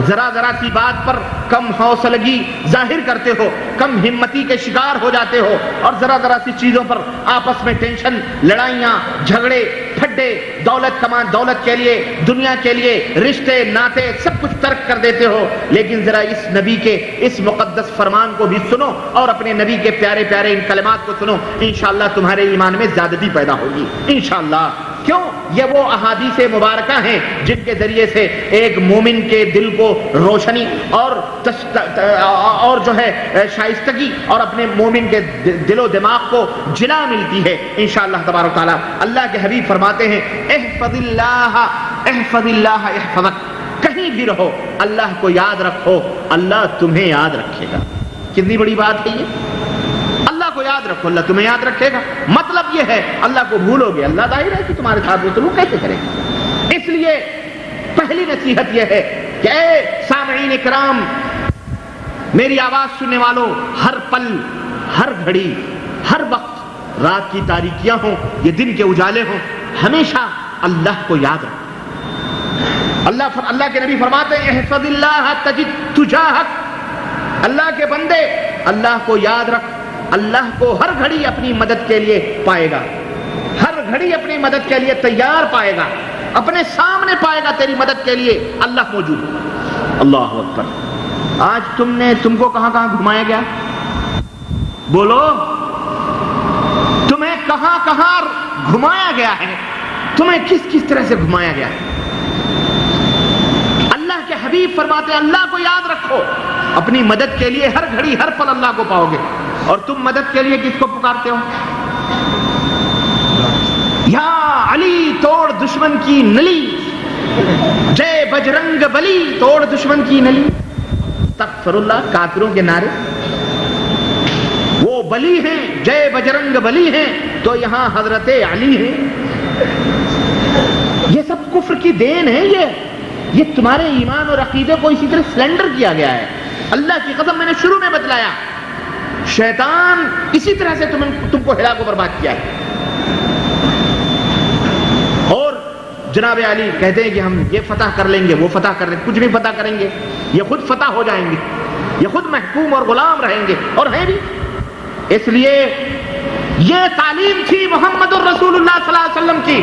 ذرا ذرا سی بات پر کم حوصلگی ظاہر کرتے ہو، کم ہمتی کے شکار ہو جاتے ہو، اور ذرا ذرا سی چیزوں پر آپس میں ٹینشن، لڑائیاں، جھگڑے، پھڈے، دولت کے لیے، دنیا کے لیے، رشتے ناتے سب کچھ ترک کر دیتے ہو۔ لیکن ذرا اس نبی کے اس مقدس فرمان کو بھی سنو، اور اپنے نبی کے پیارے پیارے ان کلمات کو سنو، انشاءاللہ تمہارے ایمان میں زیادتی پیدا ہوگی انشاءاللہ۔ کیوں؟ یہ وہ احادیث مبارکہ ہیں جن کے ذریعے سے ایک مومن کے دل کو روشنی اور جو ہے شائستگی، اور اپنے مومن کے دل و دماغ کو جلا ملتی ہے انشاءاللہ تبارک تعالیٰ۔ اللہ کے حبیب فرماتے ہیں احفظ اللہ یحفظک، کہیں بھی رہو اللہ کو یاد رکھو، اللہ تمہیں یاد رکھے گا۔ کتنی بڑی بات ہے یہ، اللہ کو یاد رکھو اللہ تمہیں یاد رکھے گا۔ مطلب یہ ہے اللہ کو بھولو گے، اللہ ظاہر ہے کہ تمہارے ساتھ وہ سلوک کیسے کرے گا۔ اس لیے پہلی نصیحت یہ ہے کہ اے سامعین اکرام، میری آواز سننے والوں، ہر پل، ہر گھڑی، ہر وقت، رات کی تاریکیاں ہوں، یہ دن کے اجالے ہوں، ہمیشہ اللہ کو یاد رکھو۔ اللہ کے نبی فرماتے ہیں احفظ اللہ تجد تجاہک، اللہ کے بندے اللہ کو یاد رکھ، اللہ کو ہر گھڑی اپنی مدد کے لیے پائے گا، ہر گھڑی اپنی مدد کے لیے تیار پائے گا، اپنے سامنے پائے گا تیری مدد کے لیے اللہ موجود ہے۔ اللہ اکبر۔ آج تم کو کہاں کہاں گھمایا گیا؟ بولو، تمہیں کہاں کہاں گھمایا گیا ہے؟ تمہیں کس کس طرح سے گھمایا گیا ہے؟ اللہ کے حبیب فرماتے ہیں اللہ کو یاد رکھو، اپنی مدد کے لیے ہر گھڑی ہر پل اللہ کو پاؤ گے۔ اور تم مدد کے لیے کس کو پکارتے ہو؟ یا علی توڑ دشمن کی نلی، جے بجرنگ بلی توڑ دشمن کی نلی۔ استغفر اللہ، کافروں کے نعرے وہ بلی ہیں، جے بجرنگ بلی ہیں، تو یہاں حضرت علی ہیں۔ یہ سب کفر کی دین ہے، یہ تمہارے ایمان اور عقیدے کو اسی طرح سلنڈر کیا گیا ہے۔ اللہ کی قسم، میں نے شروع میں بتلایا، شیطان اسی طرح سے تم کو ہلاک و برباد کیا ہے۔ اور جناب علی کہتے ہیں کہ ہم یہ فتح کر لیں گے، وہ فتح کر لیں گے، کچھ نہیں فتح کریں گے، یہ خود فتح ہو جائیں گے، یہ خود محکوم اور غلام رہیں گے، اور ہیں بھی۔ اس لیے یہ تعلیم تھی محمد الرسول اللہ صلی اللہ علیہ وسلم کی۔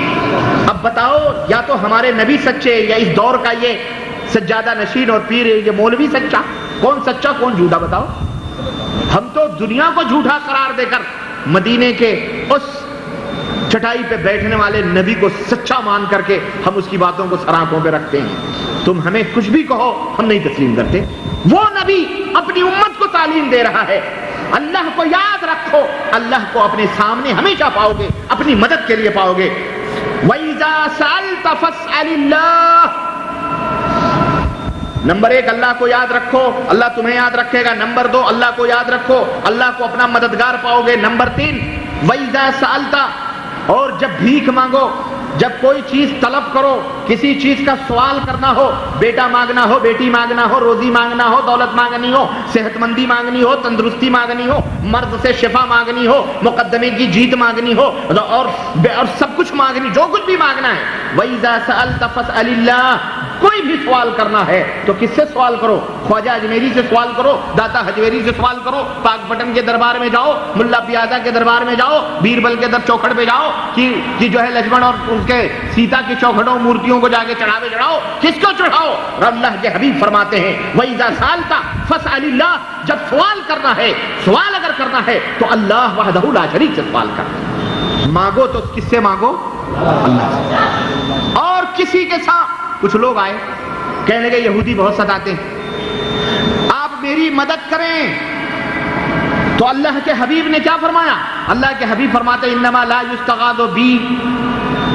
اب بتاؤ، یا تو ہمارے نبی سچے، یا اس دور کا یہ سجادہ نشین اور پیر یہ مولوی سچا؟ کون سچا کون جھوٹا بتاؤ؟ ہم تو دنیا کو جھوٹا قرار دے کر مدینے کے اس چٹائی پہ بیٹھنے والے نبی کو سچا مان کر کے ہم اس کی باتوں کو سر آنکھوں پہ رکھتے ہیں۔ تم ہمیں کچھ بھی کہو، ہم نہیں تسلیم کرتے۔ وہ نبی اپنی امت کو تعلیم دے رہا ہے، اللہ کو یاد رکھو، اللہ کو اپنے سامنے ہمیشہ پاؤ گے، اپنی مدد کے لیے پاؤ گے۔ وَإِذَا سَأَلْتَ فَاسْأَلِ اللَّهِ۔ نمبر 1 اللہ کو یاد رکھو، اللہ تمہیں یاد رکھے گا۔ نمبر 2 اللہ کو یاد رکھو، اللہ کو اپنا مددگار پاؤ گے۔ نمبر 3 وَإِذَا سَأَلْتَ اور جب بھیک مانگو، جب کوئی چیز طلب کرو، کسی چیز کا سوال کرنا ہو، بیٹا مانگنا ہو، بیٹی مانگنا ہو، روزی مانگنا ہو، دولت مانگنی ہو، صحت مندی مانگنی ہو، تندرستی مانگنی ہو، مرض سے شفا مانگنی ہو، مقدمے کی جیت مانگنی ہو، اور سب کچھ مانگنی، جو کچھ بھی مانگنا ہے، وَإِذَا سَأَلْتَ فَاسْأَلِ اللَّهِ، کوئی بھی سوال کرنا ہے تو کس سے سوال کرو؟ خواجہ اجمیری سے سوال کرو، داتا حجویری سے سوال کرو، پاک بٹن کے دربار میں جاؤ، ملا پیازا کے دربار میں جاؤ، بیربل کے در چوکھٹ پہ جاؤ کہ جو ہے لکشمن اور اس کے سیتا کی چوکھٹوں مورتیوں کو جا کے چڑھاوے چڑھاؤ، کس کو چڑھاؤ؟ اللہ کے حبیب فرماتے ہیں وَإِذَا سَأَلْتَ فَاسْأَلِ اللَّهِ، جب سوال کرنا ہے، سوال اگر کرنا ہے تو اللہ وحدہ لا شریک سے سوال کرنا، مانگو تو کس سے مانگو؟ اللہ سے۔ اور کسی کے ساتھ کچھ لوگ آئے کہنے لگے یہودی بہت ستاتے ہیں، آپ میری مدد کریں، تو اللہ کے حبیب نے کیا فرمایا؟ اللہ کے حبیب فرماتے ہیں انما لا یستغاث بی،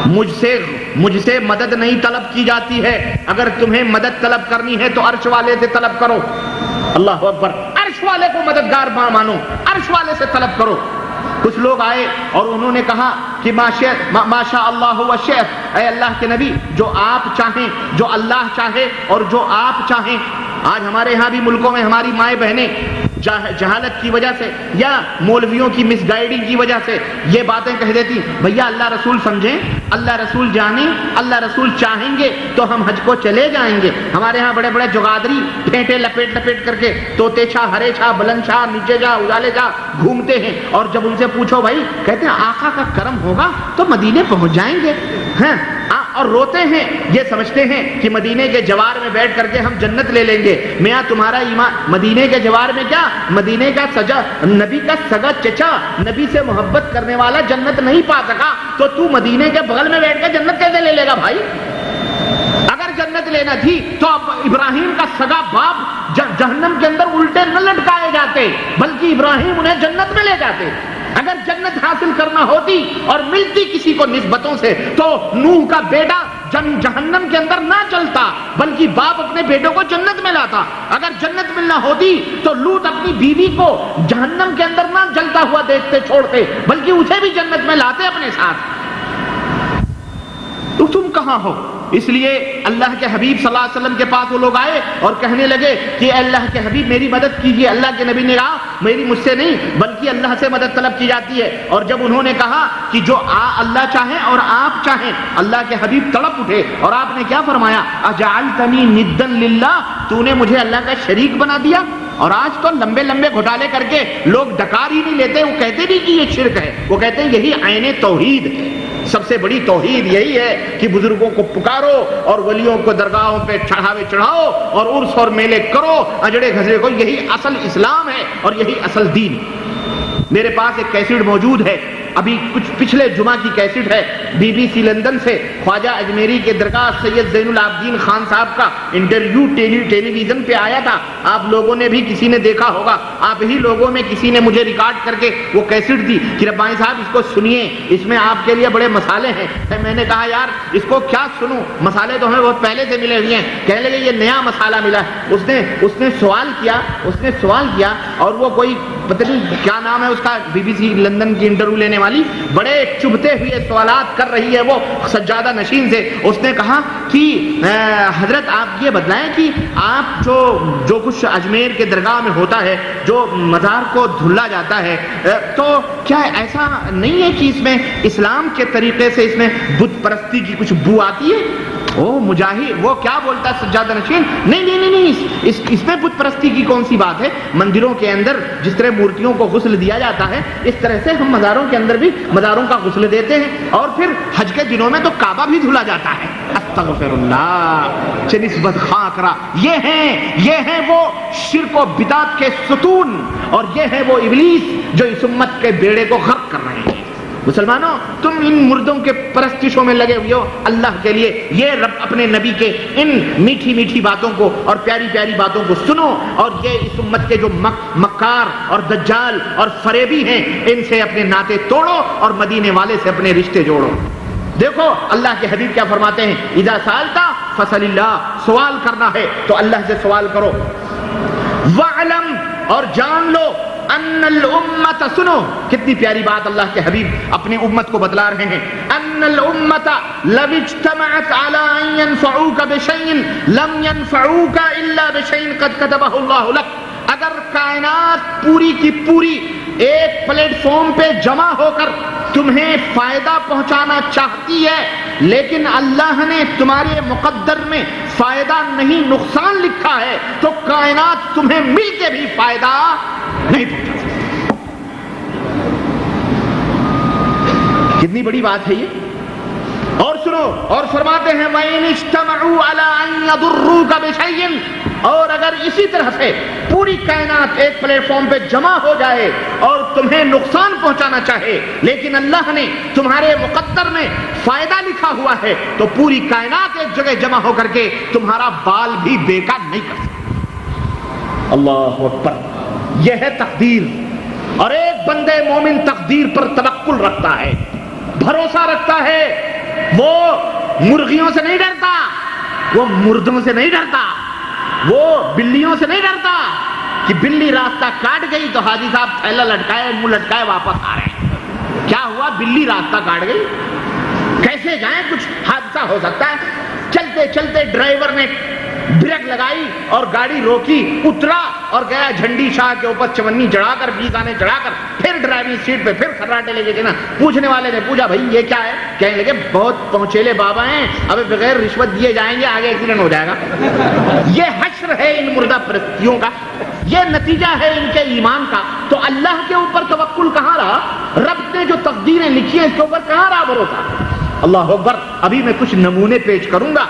مجھ سے مدد نہیں طلب کی جاتی ہے، اگر تمہیں مدد طلب کرنی ہے تو عرش والے سے طلب کرو۔ اللہ اکبر، عرش والے کو مددگار مانو، عرش والے سے طلب کرو۔ کچھ لوگ آئے اور انہوں نے کہا کہ ماشاء اللہ و شئت، اے اللہ کے نبی، جو آپ چاہیں، جو اللہ چاہے اور جو آپ چاہیں۔ آج ہمارے ہاں بھی ملکوں میں ہماری مائیں بہنیں جہالت کی وجہ سے یا مولویوں کی مس گائیڈنگ کی وجہ سے یہ باتیں کہہ دیتی، بھیا اللہ رسول سمجھیں، اللہ رسول جانیں، اللہ رسول چاہیں گے تو ہم حج کو چلے جائیں گے۔ ہمارے ہاں بڑے بڑے جگادری پھینٹے لپیٹ لپیٹ کر کے طوطے چھا، ہرے چھا، بلند چھا، نیچے جا، اجالے جا گھومتے ہیں، اور جب ان سے پوچھو بھائی، کہتے ہیں آقا کا کرم ہوگا تو مدینے پہنچ جائیں گے، ہیں، اور روتے ہیں، یہ سمجھتے ہیں کہ مدینے کے جوار میں بیٹھ کر کے ہم جنت لے لیں گے۔ میاں تمہارا ایمان، مدینے کے جوار میں کیا، مدینے کا سجا، نبی کا سگا چچا، نبی سے محبت کرنے والا جنت نہیں پا سکا تو تو مدینے کے بغل میں بیٹھ کے جنت کیسے لے لے گا بھائی؟ اگر جنت لینا تھی تو اب ابراہیم کا سگا باپ جہنم کے اندر الٹے نہ لٹکائے جاتے، بلکہ ابراہیم انہیں جنت میں لے جاتے۔ اگر جنت حاصل کرنا ہوتی اور ملتی کسی کو نسبتوں سے تو نوح کا بیٹا جہنم کے اندر نہ چلتا، بلکہ باپ اپنے بیٹوں کو جنت میں لاتا۔ اگر جنت ملنا ہوتی تو لوط اپنی بیوی کو جہنم کے اندر نہ جلتا ہوا دیکھتے چھوڑتے، بلکہ اسے بھی جنت میں لاتے اپنے ساتھ۔ تو تم کہاں ہو؟ اس لیے اللہ کے حبیب صلی اللہ علیہ وسلم کے پاس وہ لوگ آئے اور کہنے لگے کہ اے اللہ کے حبیب میری مدد کیجیے۔ اللہ کے نبی نے کہا میری مجھ سے نہیں بلکہ اللہ سے مدد طلب کی جاتی ہے۔ اور جب انہوں نے کہا کہ جو اللہ چاہے اور آپ چاہیں، اللہ کے حبیب تڑپ اٹھے اور آپ نے کیا فرمایا؟ اجعلتنی ندا للہ، تو نے مجھے اللہ کا شریک بنا دیا۔ اور آج تو لمبے لمبے گھوٹالے کر کے لوگ ڈکار ہی نہیں لیتے، وہ کہتے بھی کہ یہ شرک ہے، وہ کہتے ہیں یہی عین توحید۔ سب سے بڑی توحید یہی ہے کہ بزرگوں کو پکارو اور ولیوں کو درگاہوں پہ چڑھاوے چڑھاؤ اور عرس اور میلے کرو، اجڑے گھسڑے کو، یہی اصل اسلام ہے اور یہی اصل دین۔ میرے پاس ایک کیسٹ موجود ہے، ابھی کچھ پچھلے جمعہ کی کیسٹ ہے، BBC لندن سے خواجہ اجمیری کے درگاہ سید زین العابدین خان صاحب کا انٹرویو ٹیلی ویژن پہ آیا تھا۔ آپ لوگوں نے بھی کسی نے دیکھا ہوگا، آپ ہی لوگوں میں کسی نے مجھے ریکارڈ کر کے وہ کیسٹ دی کہ ربانی صاحب اس کو سنیے، اس میں آپ کے لیے بڑے مسالے ہیں۔ میں نے کہا یار اس کو کیا سنوں، مسالے تو ہمیں بہت پہلے سے ملے ہوئے ہیں۔ کہنے لگے یہ نیا مسالہ ملا ہے۔ اس نے سوال کیا اور وہ کوئی پتہ نہیں کیا نام ہے اس کا، BBC لندن کی انٹرویو لینے والی، بڑے چبھتے ہوئے سوالات کر رہی ہے وہ سجادہ نشین سے۔ اس نے کہا کہ حضرت آپ یہ بتلائیں کہ آپ جو کچھ اجمیر کے درگاہ میں ہوتا ہے، جو مزار کو دھلا جاتا ہے، تو کیا ایسا نہیں ہے کہ اس میں اسلام کے طریقے سے اس میں بت پرستی کی کچھ بو آتی ہے؟ او مجاہد وہ کیا بولتا ہے سجادہ نشین، نہیں اس میں بت پرستی کی کون سی بات ہے؟ مندروں کے اندر جس طرح مورتیوں کو غسل دیا جاتا ہے اس طرح سے ہم مزاروں کے اندر بھی مزاروں کا غسل دیتے ہیں، اور پھر حج کے دنوں میں تو کعبہ بھی دھلا جاتا ہے۔ استغفر اللہ، نسبت خاں کرا، یہ ہیں وہ شرک و بدعت کے ستون، اور یہ ہے وہ ابلیس جو اس امت کے بیڑے کو غرق کر رہے ہیں۔ مسلمانوں تم ان مردوں کے پرستشوں میں لگے ہوئے ہو، اللہ کے لیے یہ رب اپنے نبی کے ان میٹھی میٹھی باتوں کو اور پیاری پیاری باتوں کو سنو، اور یہ اس امت کے جو مکار اور دجال اور فریبی ہیں ان سے اپنے ناطے توڑو اور مدینے والے سے اپنے رشتے جوڑو۔ دیکھو اللہ کے حبیب کیا فرماتے ہیں، اذا سالتا فسل اللہ، سوال کرنا ہے تو اللہ سے سوال کرو، وعلم، اور جان لو، ان الامت، سنو کتنی پیاری بات اللہ کے حبیب اپنی امت کو بتلا رہے ہیں، ان الامت لو اجتمعت على ان ينفعوك بشيء لم ينفعوك الا بشيء قد كتبه الله لك، اگر کائنات پوری کی پوری ایک پلیٹ فارم پہ جمع ہو کر تمہیں فائدہ پہنچانا چاہتی ہے، لیکن اللہ نے تمہارے مقدر میں فائدہ نہیں نقصان لکھا ہے، تو کائنات تمہیں مل کے بھی فائدہ نہیں پہنچا سکتی۔ کتنی بڑی بات ہے یہ۔ اور سنو، اور فرماتے ہیں وَإِنِ اجْتَمَعُوا عَلَىٰ أَن يَضُرُّوكَ بِشَيْءٍ، اور اگر اسی طرح سے پوری کائنات ایک پلیٹ فارم پہ جمع ہو جائے اور تمہیں نقصان پہنچانا چاہے، لیکن اللہ نے تمہارے مقدر میں فائدہ لکھا ہوا ہے، تو پوری کائنات ایک جگہ جمع ہو کر کے تمہارا بال بھی بیکار نہیں کر سکتا۔ اللہ اکبر، یہ ہے تقدیر۔ اور ایک بندے مومن تقدیر پر توکل رکھتا ہے، بھروسہ رکھتا ہے، وہ مرغیوں سے نہیں ڈرتا، وہ مردوں سے نہیں ڈرتا، وہ بلیوں سے نہیں ڈرتا کہ بلی راستہ کاٹ گئی تو حاجی صاحب تھیلا لٹکائے منہ لٹکائے واپس آ رہے ہیں۔ کیا ہوا؟ بلی راستہ کاٹ گئی، کیسے جائیں، کچھ حادثہ ہو سکتا ہے۔ چلتے چلتے ڈرائیور نے بریک لگائی اور گاڑی روکی، اترا اور گیا جھنڈی شاہ کے اوپر چمنی چڑھا کر، بیگانے چڑھا کر، پھر ڈرائیونگ سیٹ پہ پھر خراٹے لے کے نا۔ پوچھنے والے نے پوچھا بھائی یہ کیا ہے؟ کہنے لگے بہت پہنچیلے بابا ہیں، ابھی بغیر رشوت دیے جائیں گے، آگے ایکسیڈنٹ ہو جائے گا۔ یہ حشر ہے ان مردہ پرستیوں کا، یہ نتیجہ ہے ان کے ایمان کا۔ تو اللہ کے اوپر توکل کہاں رہا؟ رب نے جو تقدیریں لکھی ہیں اس کے اوپر کہاں رہا بھروسہ؟ اللہ اکبر۔ ابھی میں کچھ نمونے پیش کروں گا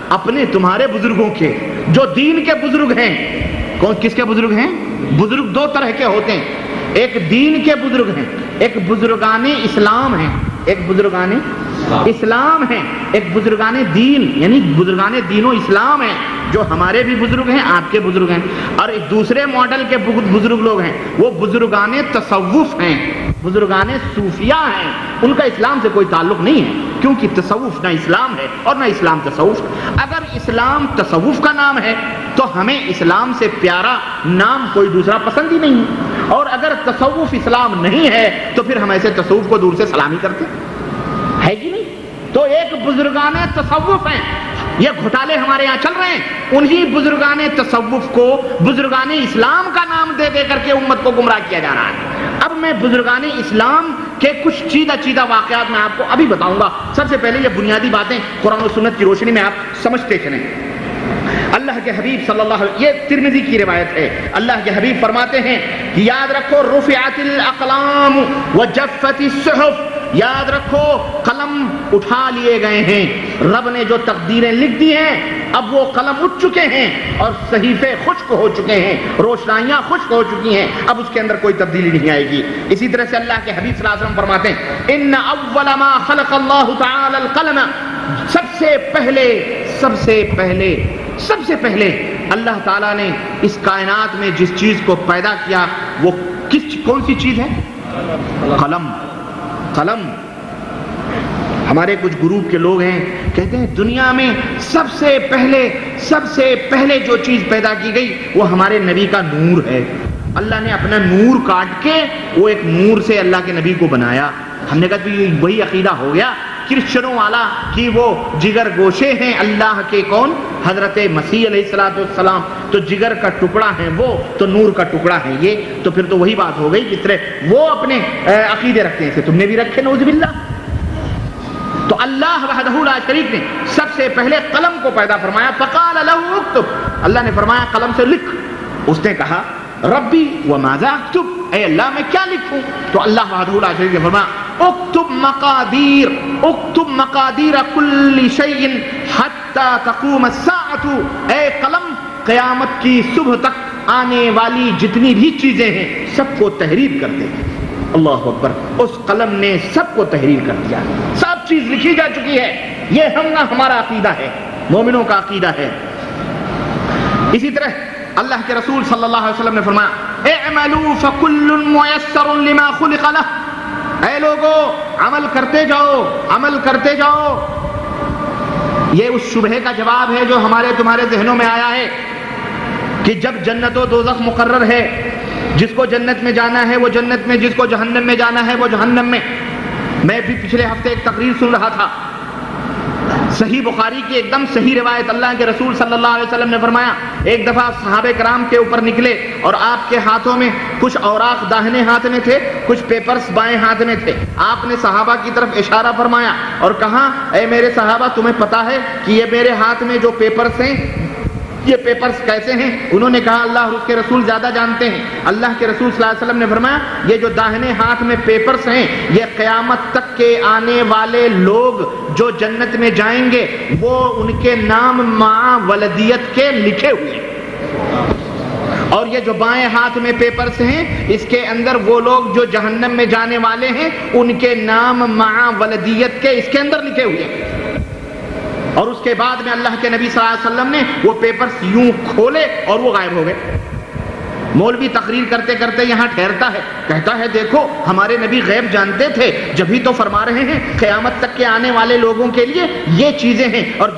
اپنے تمہارے بزرگوں کے، جو دین کے بزرگ ہیں۔ کون کس کے بزرگ ہیں؟ بزرگ دو طرح کے ہوتے ہیں، ایک دین کے بزرگ ہیں، ایک بزرگان اسلام ہیں، ایک بزرگان اسلام ہیں، ایک بزرگان دین، یعنی بزرگان دین و اسلام ہیں، جو ہمارے بھی بزرگ ہیں، آپ کے بزرگ ہیں۔ اور ایک دوسرے ماڈل کے بزرگ لوگ ہیں، وہ بزرگان تصوف ہیں، بزرگان صوفیہ ہیں۔ ان کا اسلام سے کوئی تعلق نہیں ہے، کیونکہ تصوف نہ اسلام ہے اور نہ اسلام تصوف۔ اگر اسلام تصوف کا نام ہے تو ہمیں اسلام سے پیارا نام کوئی دوسرا پسند ہی نہیں ہے، اور اگر تصوف اسلام نہیں ہے تو پھر ہم ایسے تصوف کو دور سے سلامی کرتے ہے کہ نہیں؟ تو ایک بزرگان تصوف ہیں، یہ گھوٹالے ہمارے یہاں چل رہے ہیں، انہی بزرگان تصوف کو بزرگان اسلام کا نام دے دے کر کے امت کو گمراہ کیا جا رہا ہے۔ اب میں بزرگان اسلام کے کچھ چیدہ واقعات میں آپ کو ابھی بتاؤں گا۔ سب سے پہلے یہ بنیادی باتیں قرآن و سنت کی روشنی میں آپ سمجھتے چلیں۔ اللہ کے حبیب صلی اللہ علیہ وسلم، یہ ترمذی کی روایت ہے، اللہ کے حبیب فرماتے ہیں کہ یاد رکھو رفعت الاقلام وجفت الصحف، یاد رکھو قلم اٹھا لیے گئے ہیں، رب نے جو تقدیریں لکھ دی ہیں اب وہ قلم اٹھ چکے ہیں اور صحیفے خشک ہو چکے ہیں، روشنائیاں خشک ہو چکی ہیں، اب اس کے اندر کوئی تبدیلی نہیں آئے گی۔ اسی طرح سے اللہ کے حبیب صلی اللہ علیہ وسلم فرماتے ہیں ان اول ما خلق اللہ تعالی القلم، سب سے پہلے اللہ تعالیٰ نے اس کائنات میں جس چیز کو پیدا کیا وہ کون سی چیز ہے؟ قلم۔ قلم۔ ہمارے کچھ گروپ کے لوگ ہیں کہتے ہیں دنیا میں سب سے پہلے جو چیز پیدا کی گئی وہ ہمارے نبی کا نور ہے، اللہ نے اپنا نور کاٹ کے وہ ایک نور سے اللہ کے نبی کو بنایا۔ ہم نے کہا تو یہ وہی عقیدہ ہو گیا کرسچنوں والا کہ وہ جگر گوشے ہیں اللہ کے، کون؟ حضرت مسیح علیہ السلام، تو جگر کا ٹکڑا ہے وہ، تو نور کا ٹکڑا ہے یہ، تو پھر تو وہی بات ہو گئی جس طرح وہ اپنے عقیدے رکھتے ہیں، تم نے بھی رکھے نعوذ باللہ۔ تو اللہ وحدہ لا شریک نے سب سے پہلے قلم کو پیدا فرمایا، فقال له اکتب، اللہ نے فرمایا قلم سے لکھ۔ اس نے کہا ربی وماذا اکتب، اے اللہ میں کیا لکھوں؟ تو اللہ وحدہ لا شریک نے فرمایا اکتب مقادیر کل شیء حتی تقوم الساعة، اے قلم قیامت کی صبح تک آنے والی جتنی بھی چیزیں ہیں سب کو تحریر کر دے۔ اللہ اکبر، اس قلم نے سب کو تحریر کر دیا، سب چیز لکھی جا چکی ہے۔ یہ ہمارا عقیدہ ہے، مومنوں کا عقیدہ ہے۔ اسی طرح اللہ کے رسول صلی اللہ علیہ وسلم نے فرمایا اعملوا فکل میسر لما خلق لہ، اے لوگو عمل کرتے جاؤ، عمل کرتے جاؤ۔ یہ اس شبہے کا جواب ہے جو ہمارے تمہارے ذہنوں میں آیا ہے کہ جب جنت و دوزخ مقرر ہے جس کو جنت میں جانا ہے وہ جنت میں، جس کو جہنم میں جانا ہے وہ جہنم میں۔ میں بھی پچھلے ہفتے ایک تقریر سن رہا تھا، صحیح بخاری کی ایک دم صحیح روایت، اللہ کے رسول صلی اللہ علیہ وسلم نے فرمایا ایک دفعہ صحابہ کرام کے اوپر نکلے اور آپ کے ہاتھوں میں کچھ اوراق داہنے ہاتھ میں تھے، کچھ پیپرز بائیں ہاتھ میں تھے۔ آپ نے صحابہ کی طرف اشارہ فرمایا اور کہا اے میرے صحابہ تمہیں پتا ہے کہ یہ میرے ہاتھ میں جو پیپرز ہیں یہ پیپرز کیسے ہیں؟ انہوں نے کہا اللہ اور اس کے رسول زیادہ جانتے ہیں۔ اللہ کے رسول صلی اللہ علیہ وسلم نے فرمایا یہ جو داہنے ہاتھ میں پیپرز ہیں یہ قیامت تک کے آنے والے لوگ جو جنت میں جائیں گے وہ ان کے نام مع ولدیت کے لکھے ہوئے ہیں، اور یہ جو بائیں ہاتھ میں پیپرز ہیں اس کے اندر وہ لوگ جو جہنم میں جانے والے ہیں ان کے نام مع ولدیت کے اس کے اندر لکھے ہوئے ہیں۔ اور اس کے بعد میں اللہ کے نبی صلی اللہ علیہ وسلم نے وہ پیپرز یوں کھولے اور وہ غائب ہو گئے۔ مولوی تقریر کرتے کرتے یہاں ٹھہرتا ہے، کہتا ہے دیکھو ہمارے نبی غیب جانتے تھے، جبھی تو فرما رہے ہیں قیامت تک کے آنے والے لوگوں کے لیے یہ چیزیں ہیں اور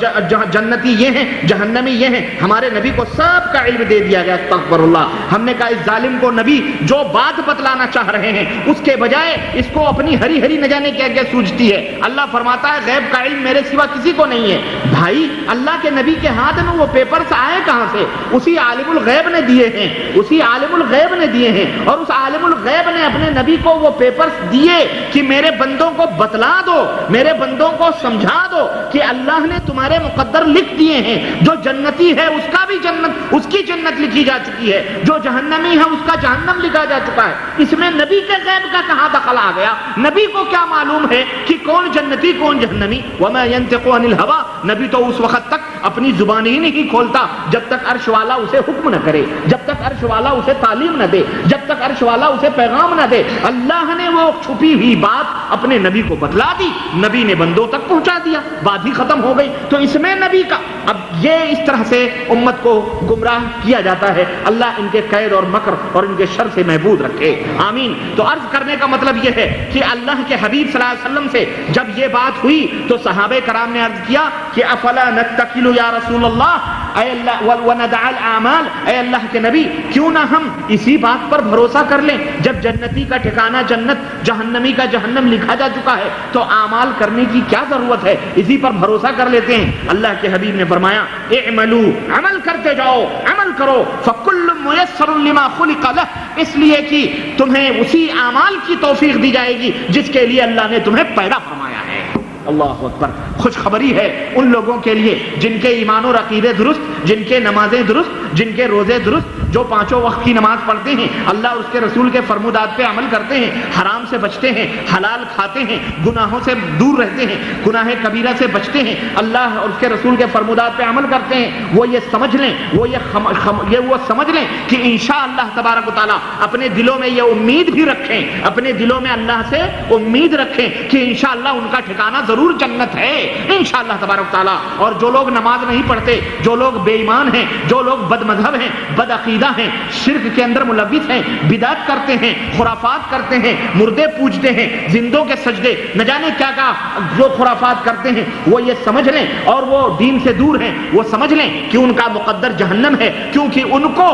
جنتی یہ ہیں، جہنمی یہ ہیں۔ ہمارے نبی کو سب کا علم دے دیا گیا، استغفر اللہ۔ ہم نے کہا اس ظالم کو نبی جو بات بتلانا چاہ رہے ہیں اس کے بجائے اس کو اپنی ہری ہری نہ جانے کیا کیا سوچتی ہے۔ اللہ فرماتا ہے غیب کا علم میرے سوا کسی کو نہیں ہے۔ بھائی اللہ کے نبی کے ہاتھ میں وہ پیپرز آئے کہاں سے؟ اسی عالم الغیب نے دیے ہیں، اسی عالم الغیب نے دیے ہیں، اور اس عالم الغیب نے اپنے نبی کو وہ پیپرز دیے کہ میرے بندوں کو بتلا دو، میرے بندوں کو سمجھا دو کہ اللہ نے تمہارے مقدر لکھ دیے ہیں، جو جنتی ہے اس کا بھی جنت، اس کی جنت لکھی جا چکی ہے، جو جہنمی ہے اس کا جہنم لکھا جا چکا ہے۔ اس میں نبی کے غیب کا کہاں دخل آ گیا؟ نبی کو کیا معلوم ہے کہ کون جنتی کون جہنمی؟ وما ينطق عن الهوى، نبی تو اس وقت تک اپنی زبان ہی نہیں کھولتا جب تک عرش والا اسے حکم نہ کرے، جب تک عرش والا اسے تعلیم نہ دے، جب تک عرش والا اسے پیغام نہ دے۔ اللہ نے وہ چھپی ہوئی بات اپنے نبی کو بتلا دی، نبی نے بندوں تک پہنچا دیا، بات ہی ختم ہو گئی۔ تو اس میں نبی کا اب یہ اس طرح سے امت کو گمراہ کیا جاتا ہے، اللہ ان کے قید اور مکر اور ان کے شر سے محفوظ رکھے، آمین۔ تو عرض کرنے کا مطلب یہ ہے کہ اللہ کے حبیب صلی اللہ علیہ وسلم سے جب یہ بات ہوئی تو صحابہ کرام نے عرض کیا کہ افلا نتکل یا رسول اللہ، اے اللہ وندع الاعمال، اے اللہ کے نبی کیوں نہ ہم اسی بات پر بھروسہ کر لیں، جب جنتی کا ٹھکانہ جنت، جہنمی کا جہنم لکھا جا چکا ہے تو اعمال کرنے کی کیا ضرورت ہے، اسی پر بھروسہ کر لیتے ہیں۔ اللہ کے حبیب نے فرمایا اعملوا، عمل کرتے جاؤ، عمل کرو، فکل میسر لما خلق لہ، اس لیے کہ تمہیں اسی اعمال کی توفیق دی جائے گی جس کے لیے اللہ نے تمہیں پیدا فرمایا ہے۔ اللہ اکبر۔ خوشخبری ہے ان لوگوں کے لیے جن کے ایمان و عقیدے درست، جن کے نمازیں درست، جن کے روزے درست، جو پانچوں وقت کی نماز پڑھتے ہیں، اللہ اور اس کے رسول کے فرمودات پہ عمل کرتے ہیں، حرام سے بچتے ہیں، حلال کھاتے ہیں، گناہوں سے دور رہتے ہیں، گناہ کبیرہ سے بچتے ہیں، اللہ اور اس کے رسول کے فرمودات پہ عمل کرتے ہیں، وہ یہ سمجھ لیں، وہ سمجھ لیں کہ انشاءاللہ تبارک و تعالیٰ اپنے دلوں میں یہ امید بھی رکھیں، اپنے دلوں میں اللہ سے امید رکھیں کہ انشاءاللہ ان کا ٹھکانہ ضرور جنت ہے انشاءاللہ تبارک و تعالیٰ۔ اور جو لوگ نماز نہیں پڑھتے، جو لوگ بے ایمان ہیں، جو لوگ بد مذہب ہیں، بد عقیدہ ہیں، شرک کے اندر ملوث ہیں، بدعت کرتے ہیں، خرافات کرتے ہیں، مردے پوجتے ہیں، زندوں کے سجدے، نہ جانے کیا کیا جو خرافات کرتے ہیں، وہ یہ سمجھ لیں اور وہ دین سے دور ہیں، وہ سمجھ لیں کہ ان کا مقدر جہنم ہے، کیونکہ ان کو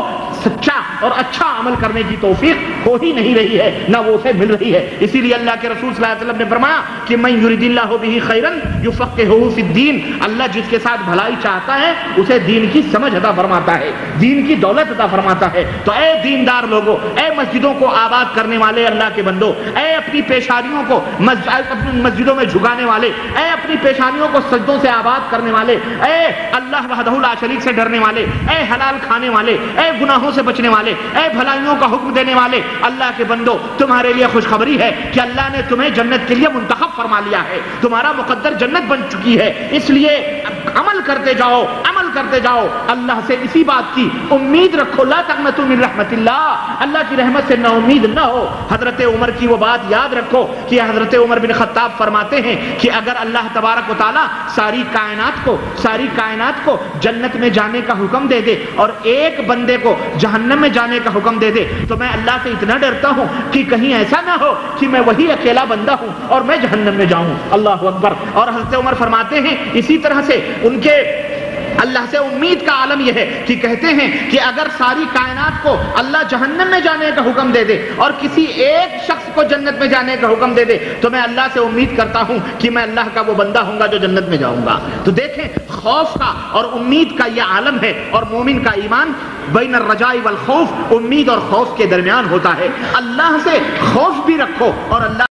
سچا اور اچھا عمل کرنے کی توفیق ہو ہی نہیں رہی ہے، نہ وہ اسے مل رہی ہے۔ اسی لیے اللہ کے رسول صلی اللہ علیہ وسلم نے فرمایا کہ من یرید اللہ بہ خیرا یفقہہ فی الدین، اللہ جس کے ساتھ بھلائی چاہتا ہے اسے دین کی سمجھ عطا فرماتا ہے، دین کی دولت عطا فرماتا ہے۔ تو اے دیندار لوگوں، اے مسجدوں کو آباد کرنے والے اللہ کے بندوں، اے اپنی پیشانیوں کو اپنی مسجدوں میں جھکانے والے، اے اپنی پیشانیوں کو سجدوں سے آباد کرنے والے، اے اللہ وحدہ لا شریک سے ڈرنے والے، اے حلال کھانے والے، اے گناہوں سے بچنے والے، اے بھلائیوں کا حکم دینے والے اللہ کے بندوں، تمہارے لیے خوشخبری ہے کہ اللہ نے تمہیں جنت کے لیے منتخب فرما لیا ہے، تمہارا مقدر جنت بن چکی ہے۔ اس لیے عمل کرتے جاؤ، عمل کرتے جاؤ، اللہ سے اسی بات کی امید رکھو، لا تقنطوا من رحمت اللہ، اللہ کی رحمت سے نا امید نہ ہو۔ حضرت عمر کی وہ بات یاد رکھو کہ حضرت عمر بن خطاب فرماتے ہیں کہ اگر اللہ تبارک و تعالیٰ ساری کائنات کو جنت میں جانے کا حکم دے دے اور ایک بندے کو جہنم میں جانے کا حکم دے دے تو میں اللہ سے اتنا ڈرتا ہوں کہ کہیں ایسا نہ ہو کہ میں وہی اکیلا بندہ ہوں اور میں جہنم میں جاؤں۔ اللہ اکبر۔ اور حضرت عمر فرماتے ہیں اسی طرح سے ان کے اللہ سے امید کا عالم یہ ہے کہ کہتے ہیں کہ اگر ساری کائنات کو اللہ جہنم میں جانے کا حکم دے دے اور کسی ایک شخص کو جنت میں جانے کا حکم دے دے تو میں اللہ سے امید کرتا ہوں کہ میں اللہ کا وہ بندہ ہوں گا جو جنت میں جاؤں گا۔ تو دیکھیں خوف کا اور امید کا یہ عالم ہے، اور مومن کا ایمان بین الرجاء والخوف، امید اور خوف کے درمیان ہوتا ہے۔ اللہ سے خوف بھی رکھو اور اللہ